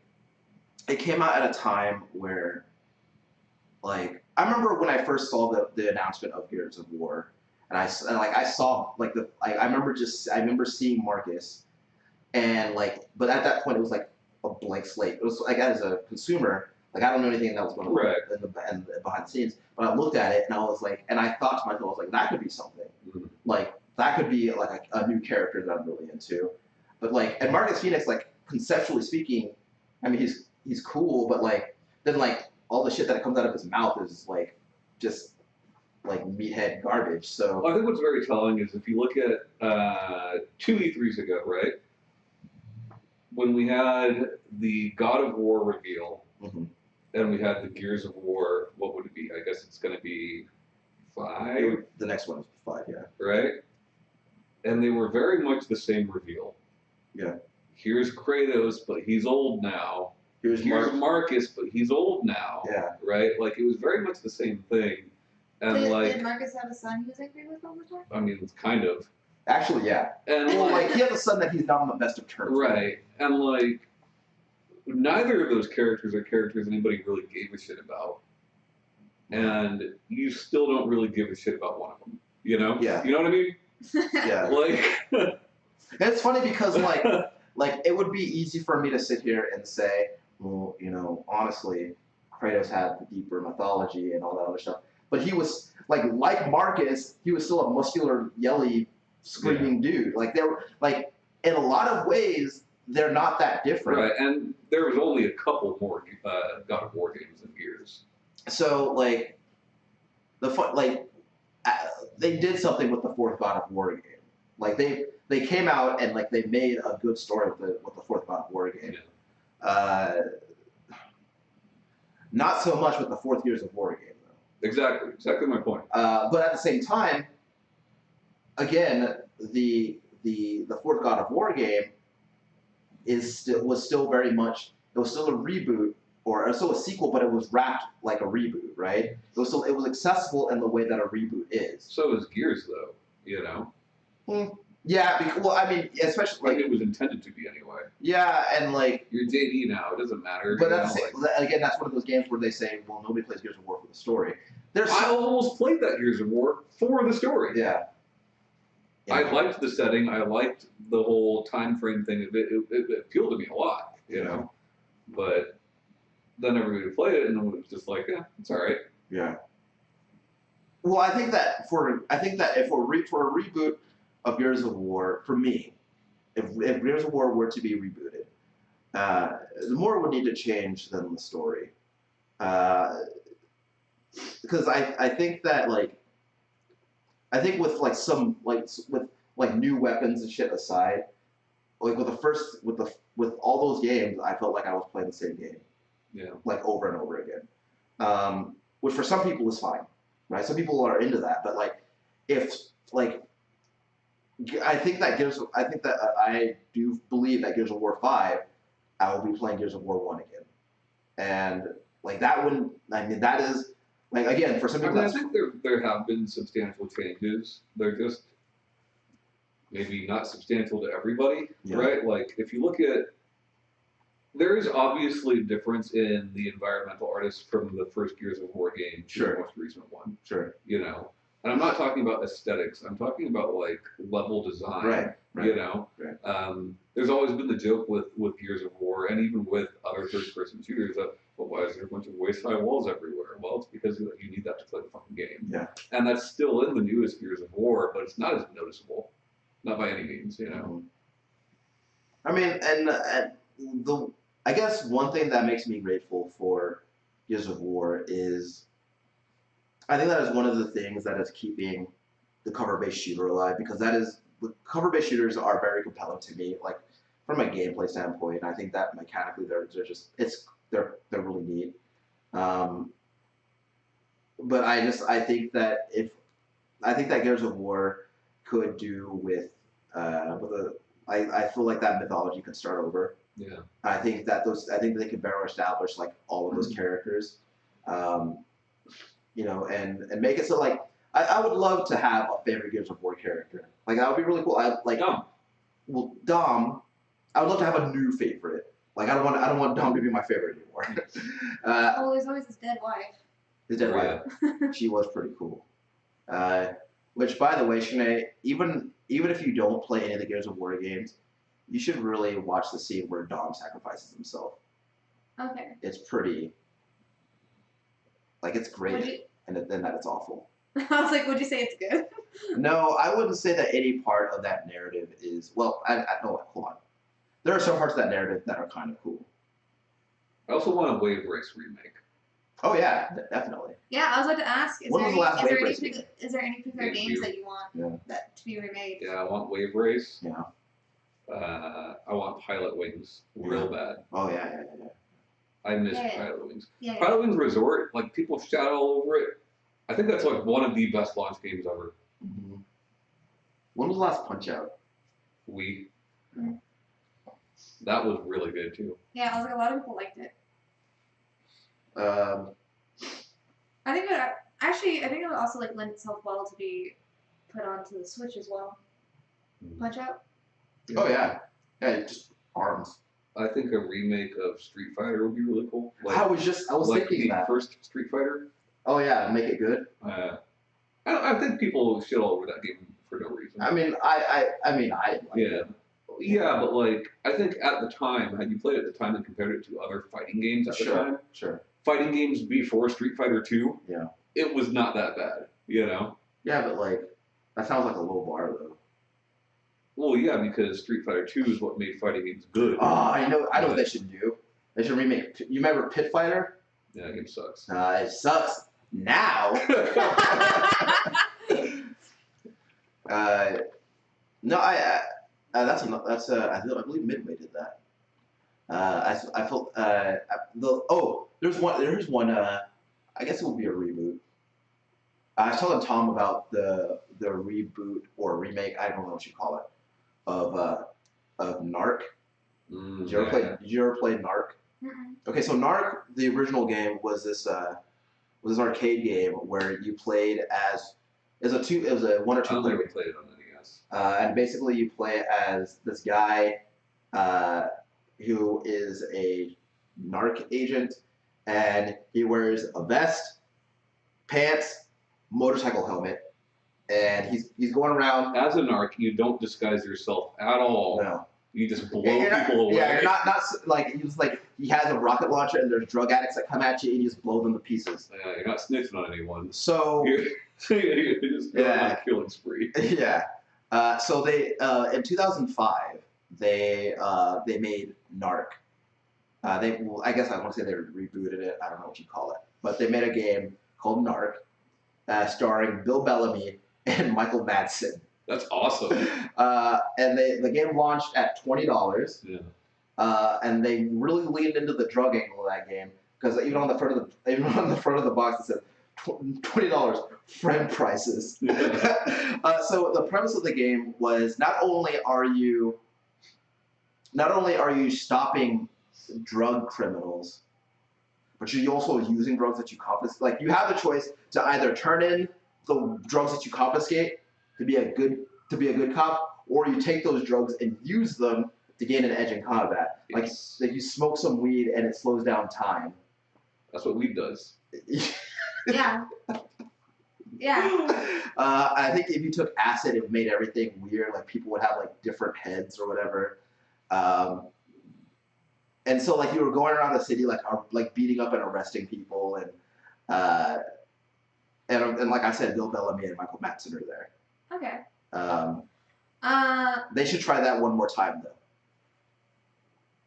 it came out at a time where, like, I remember when I first saw the announcement of Gears of War, and I saw like I remember seeing Marcus, and like, but at that point it was like a blank slate. It was like, as a consumer, like I don't know anything that was going on Right. in the behind the scenes, but I looked at it and I was like, and I thought to myself, I was like, that could be something. Mhm. Like that could be like a new character that I'm really into. But like, and Marcus Phoenix, like conceptually speaking, I mean he's cool, but like then like all the shit that comes out of his mouth is like just like meathead garbage. So Well, I think what's very telling is if you look at 2 E3s ago, right? When we had the God of War reveal, Mhm. and we had the Gears of War, what would it be? I guess it's going to be 5, the next one is 5, yeah. right? And they were very much the same reveal. Yeah. Here's Kratos, but he's old now. Here's Marcus, but he's old now. Yeah. Right? Like, it was very much the same thing. And, Did Marcus have a son he was angry with all the time? I mean, it's kind of. Actually, yeah. And, well, like, he has a son that he's not on the best of terms with. Right. And, like, neither of those characters are characters anybody really gave a shit about. And you still don't really give a shit about one of them. You know? Yeah. You know what I mean? Yeah. Like. It's funny because, like it would be easy for me to sit here and say, well, you know, honestly, Kratos had the deeper mythology and all that other stuff. But he was like Marcus, he was still a muscular, yelly, screaming dude. Like they're like in a lot of ways they're not that different. Right, and there was only a couple more God of War games than Gears. So like they did something with the fourth God of War game. Like they came out and like they made a good story with the fourth God of War game. Yeah. Not so much with the fourth Gears of War game though. Exactly my point. But at the same time, again, the fourth God of War game was still very much, it was still a reboot or still a sequel, but it was wrapped like a reboot, right? It was accessible in the way that a reboot is. So is Gears though, you know. Yeah, well, I mean, especially like it was intended to be anyway. Yeah, and like you're JD now, it doesn't matter. But again, that's one of those games where they say, well, nobody plays Gears of War for the story. I almost played that Gears of War for the story. Yeah. I liked the setting. I liked the whole time frame thing. It appealed to me a lot, you know. But then everybody played it, and it was just like, it's all right. Yeah. Well, I think that if for a reboot of Gears of War, for me, if Gears of War were to be rebooted, the more would need to change than the story, because I think that with like some with new weapons and shit aside, like with all those games, I felt like I was playing the same game, like over and over again, which for some people is fine, right? Some people are into that, but like if like I do believe that Gears of War 5, I will be playing Gears of War 1 again, and like that wouldn't. I mean, that is like again for some people. I think there have been substantial changes. They're just maybe not substantial to everybody, right? Like if you look at, there is obviously a difference in the environmental artists from the first Gears of War game to the most recent one. Sure. You know. And I'm not talking about aesthetics. I'm talking about like level design. Right. You know. Right. There's always been the joke with Gears of War and even with other third-person shooters that, well, why is there a bunch of waist-high walls everywhere? Well, it's because you need that to play the fucking game. Yeah. And that's still in the newest Gears of War, but it's not as noticeable. Not by any means, you know. I mean, and I guess one thing that makes me grateful for Gears of War is, I think that is one of the things that is keeping the cover-based shooter alive, because the cover-based shooters are very compelling to me. Like from a gameplay standpoint, I think that mechanically they're really neat. But I think that if I think that Gears of War could do with a. I feel like that mythology could start over. Yeah. I think they could better establish like all of those characters, and make it so like I would love to have a favorite Gears of War character. Like that would be really cool. Dom. Well, Dom. I would love to have a new favorite. Like I don't want Dom to be my favorite anymore. There's always his dead wife. His dead wife. She was pretty cool. Which, by the way, Shanae, even if you don't play any of the Gears of War games, you should really watch the scene where Dom sacrifices himself. Okay. It's pretty. Like it's great, and then that it's awful. I was like, would you say it's good? No, I wouldn't say that any part of that narrative is. Well, no, hold on. There are some parts of that narrative that are kind of cool. I also want a Wave Race remake. Oh yeah, definitely. Yeah, I was about to ask. Is there any particular games that you want that to be remade? Yeah, I want Wave Race. Yeah. I want Pilot Wings real bad. Oh yeah. I miss Pilot Wings. Yeah. Pilot Wings Resort, like people shout all over it. I think that's like one of the best launch games ever. Mm-hmm. When was the last Punch Out? That was really good too. Yeah, I was like, a lot of people liked it. I think it would also like lend itself well to be put onto the Switch as well. Punch Out. Oh yeah, just arms. I think a remake of Street Fighter would be really cool. Like, I was thinking that first Street Fighter. Oh yeah, make it good. I think people shit all over that game for no reason. I mean, I like it. Yeah, but like I think at the time, had you played it at the time and compared it to other fighting games at the time, fighting games before Street Fighter 2, it was not that bad, Yeah, but like that sounds like a low bar though. Well, yeah, because Street Fighter 2 is what made fighting games good. Oh, I know what they should do. They should remake. You remember Pit Fighter? Yeah, that game sucks. It sucks now. No, I believe Midway did that. I felt there's one. I guess it would be a reboot. I was telling Tom about the reboot or remake. I don't know what you call it of Narc. Did you ever play Narc? Mm-mm. Okay, so Narc, the original game was this arcade game where you played as it was a one or two player. I played it on the NES. And basically you play as this guy who is a Narc agent, and he wears a vest, pants, motorcycle helmet, and he's going around. As a Narc, you don't disguise yourself at all. No. You just blow people away. Yeah, you're not like he has a rocket launcher and there's drug addicts that come at you and you just blow them to pieces. Yeah, you're not snitching on anyone. So you're just going on a killing spree. Yeah. So they in 2005 they made Narc. I guess I want to say they rebooted it. I don't know what you call it, but they made a game called Narc, starring Bill Bellamy and Michael Madsen. That's awesome. And the game launched at $20. Yeah. And they really leaned into the drug angle of that game because even on the front of the box it said $20 friend prices. Yeah. So the premise of the game was not only are you stopping drug criminals, but you're also using drugs that you confiscate. Like you have the choice to either turn in the drugs that you confiscate to be a good cop, or you take those drugs and use them to gain an edge in combat. Yes. Like you smoke some weed and it slows down time. That's what weed does. Yeah. Yeah. I think if you took acid, it made everything weird. Like people would have like different heads or whatever. And so like you were going around the city like beating up and arresting people and like I said, Bill Bellamy and Michael Madsen are there. Okay. They should try that one more time though.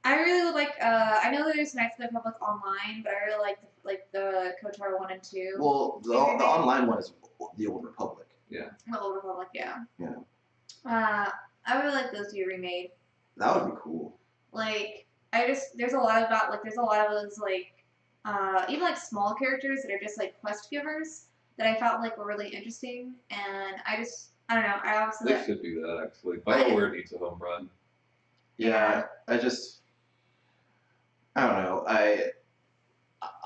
I really would like. I know there's Knights of the Republic online, but I really like the KOTOR 1 and 2. Well, the online one is the Old Republic. Yeah. The Old Republic, yeah. Yeah. I would like those to be remade. That would be cool. Like, there's a lot of those like, even like small characters that are just like quest givers that I felt like were really interesting, and I don't know. I also They should do that actually. BioWare needs a home run. Yeah, I don't know.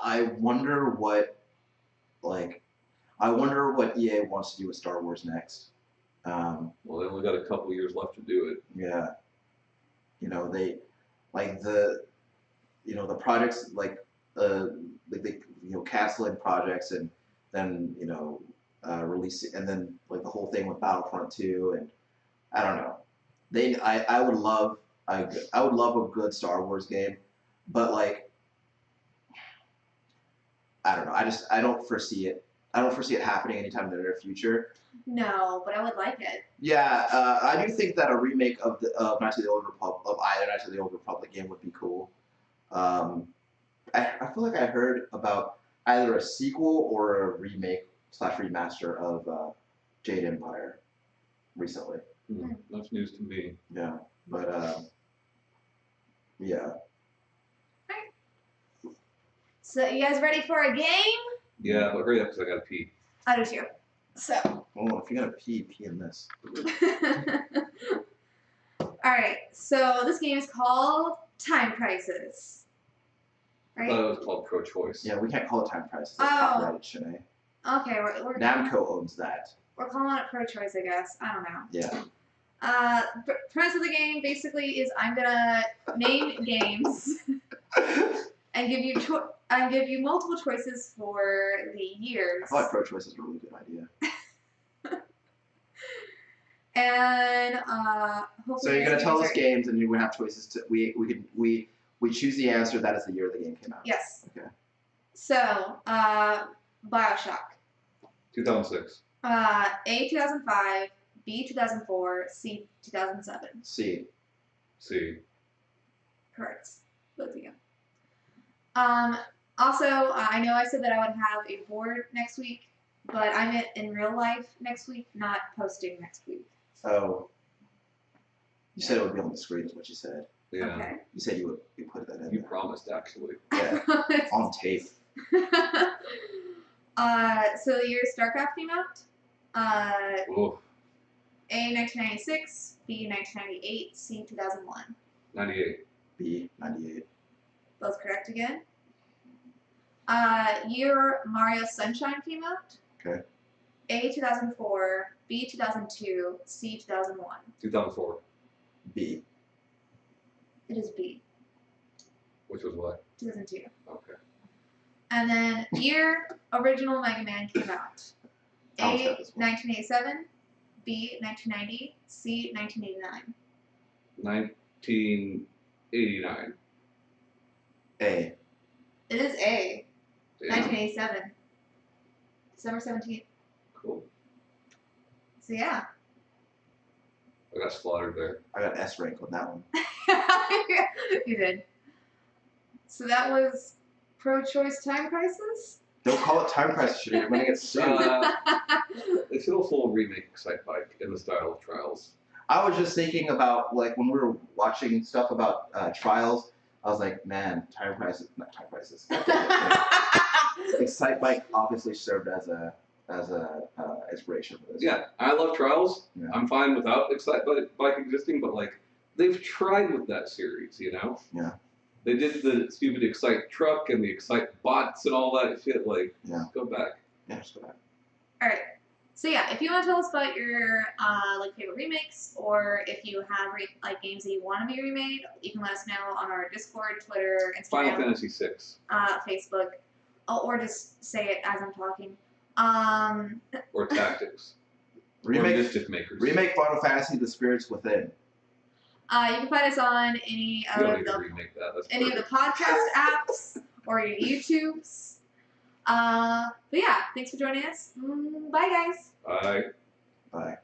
I wonder what EA wants to do with Star Wars next. Well, they only got a couple years left to do it. Yeah, they like the projects canceling projects and then releasing, and then like the whole thing with Battlefront 2, and I don't know. I would love I would love a good Star Wars game, but like I don't know. I don't foresee it. I don't foresee it happening anytime in the near future. No, but I would like it. Yeah, I do think that a remake of Knights of the Old Republic, of either Knights of the Old Republic game would be cool. I feel like I heard about either a sequel or a remake / remaster of Jade Empire recently. That's news to me. Yeah, but yeah. So you guys ready for a game? Yeah, but hurry up because I gotta pee. I do too. So. Oh, if you're gonna pee in this. Alright, so this game is called Time Crisis. I thought it was called Pro Choice. Yeah, we can't call it Time Crisis. Oh. That's copyrighted, Shanae. Okay, we're Namco owns that. We're calling it Pro Choice, I guess. I don't know. Yeah. Premise of the game basically is I'm gonna name games and give you multiple choices for the years. I feel like Pro Choice is a really good idea. And hopefully. So you're gonna tell us games, and you would have choices to we choose the answer. That is the year the game came out. Yes. Okay. So BioShock. 2006. A 2005, B 2004, C 2007. C. Correct. Both of you. Also, I know I said that I would have a board next week, but I meant in real life next week, not posting next week. Oh. You said it would be on the screen, is what you said. Yeah. Okay. You said you put that in. You there. promised actually. Yeah. On tape. So the year StarCraft came out. Oof. A 1996, B 1998, C 2001. 98. B 98. Both correct again. Year Mario Sunshine came out. Okay. A 2004, B 2002, C 2001. 2004. B. It is B. Which was what? 2002. Okay. And then year original Mega Man came out. A I'll start this one. 1987, B 1990, C 1989. 1989. A. It is A. Damn. 1987. December 17th. Cool. So yeah. I got slaughtered there. I got S rank on that one. You did. So that was Pro-Choice Time Crisis? Don't call it Time Crisis, you're gonna get sued. They should also remake Excite Bike in the style of Trials. I was just thinking about, like, when we were watching stuff about Trials, I was like, man, Time Crisis, not Time Crisis. Excite Bike obviously served as a inspiration for this. Yeah, I love Trials. Yeah. I'm fine without Excite Bike existing, but like they've tried with that series, you know? Yeah. They did the stupid Excite truck and the Excite bots and all that shit. Like, Yeah. go back. Yeah, just go back. All right. So yeah, if you want to tell us about your like favorite remakes, or if you have like games that you want to be remade, you can let us know on our Discord, Twitter, Final Instagram, Fantasy VI. Facebook, or just say it as I'm talking. Or Tactics. Or Remake Mischief Makers. Final Fantasy: The Spirits Within. You can find us on any You of don't need to the remake that. That's any of the perfect. podcast apps or your YouTubes. But yeah, thanks for joining us. Bye, guys. Bye. Bye.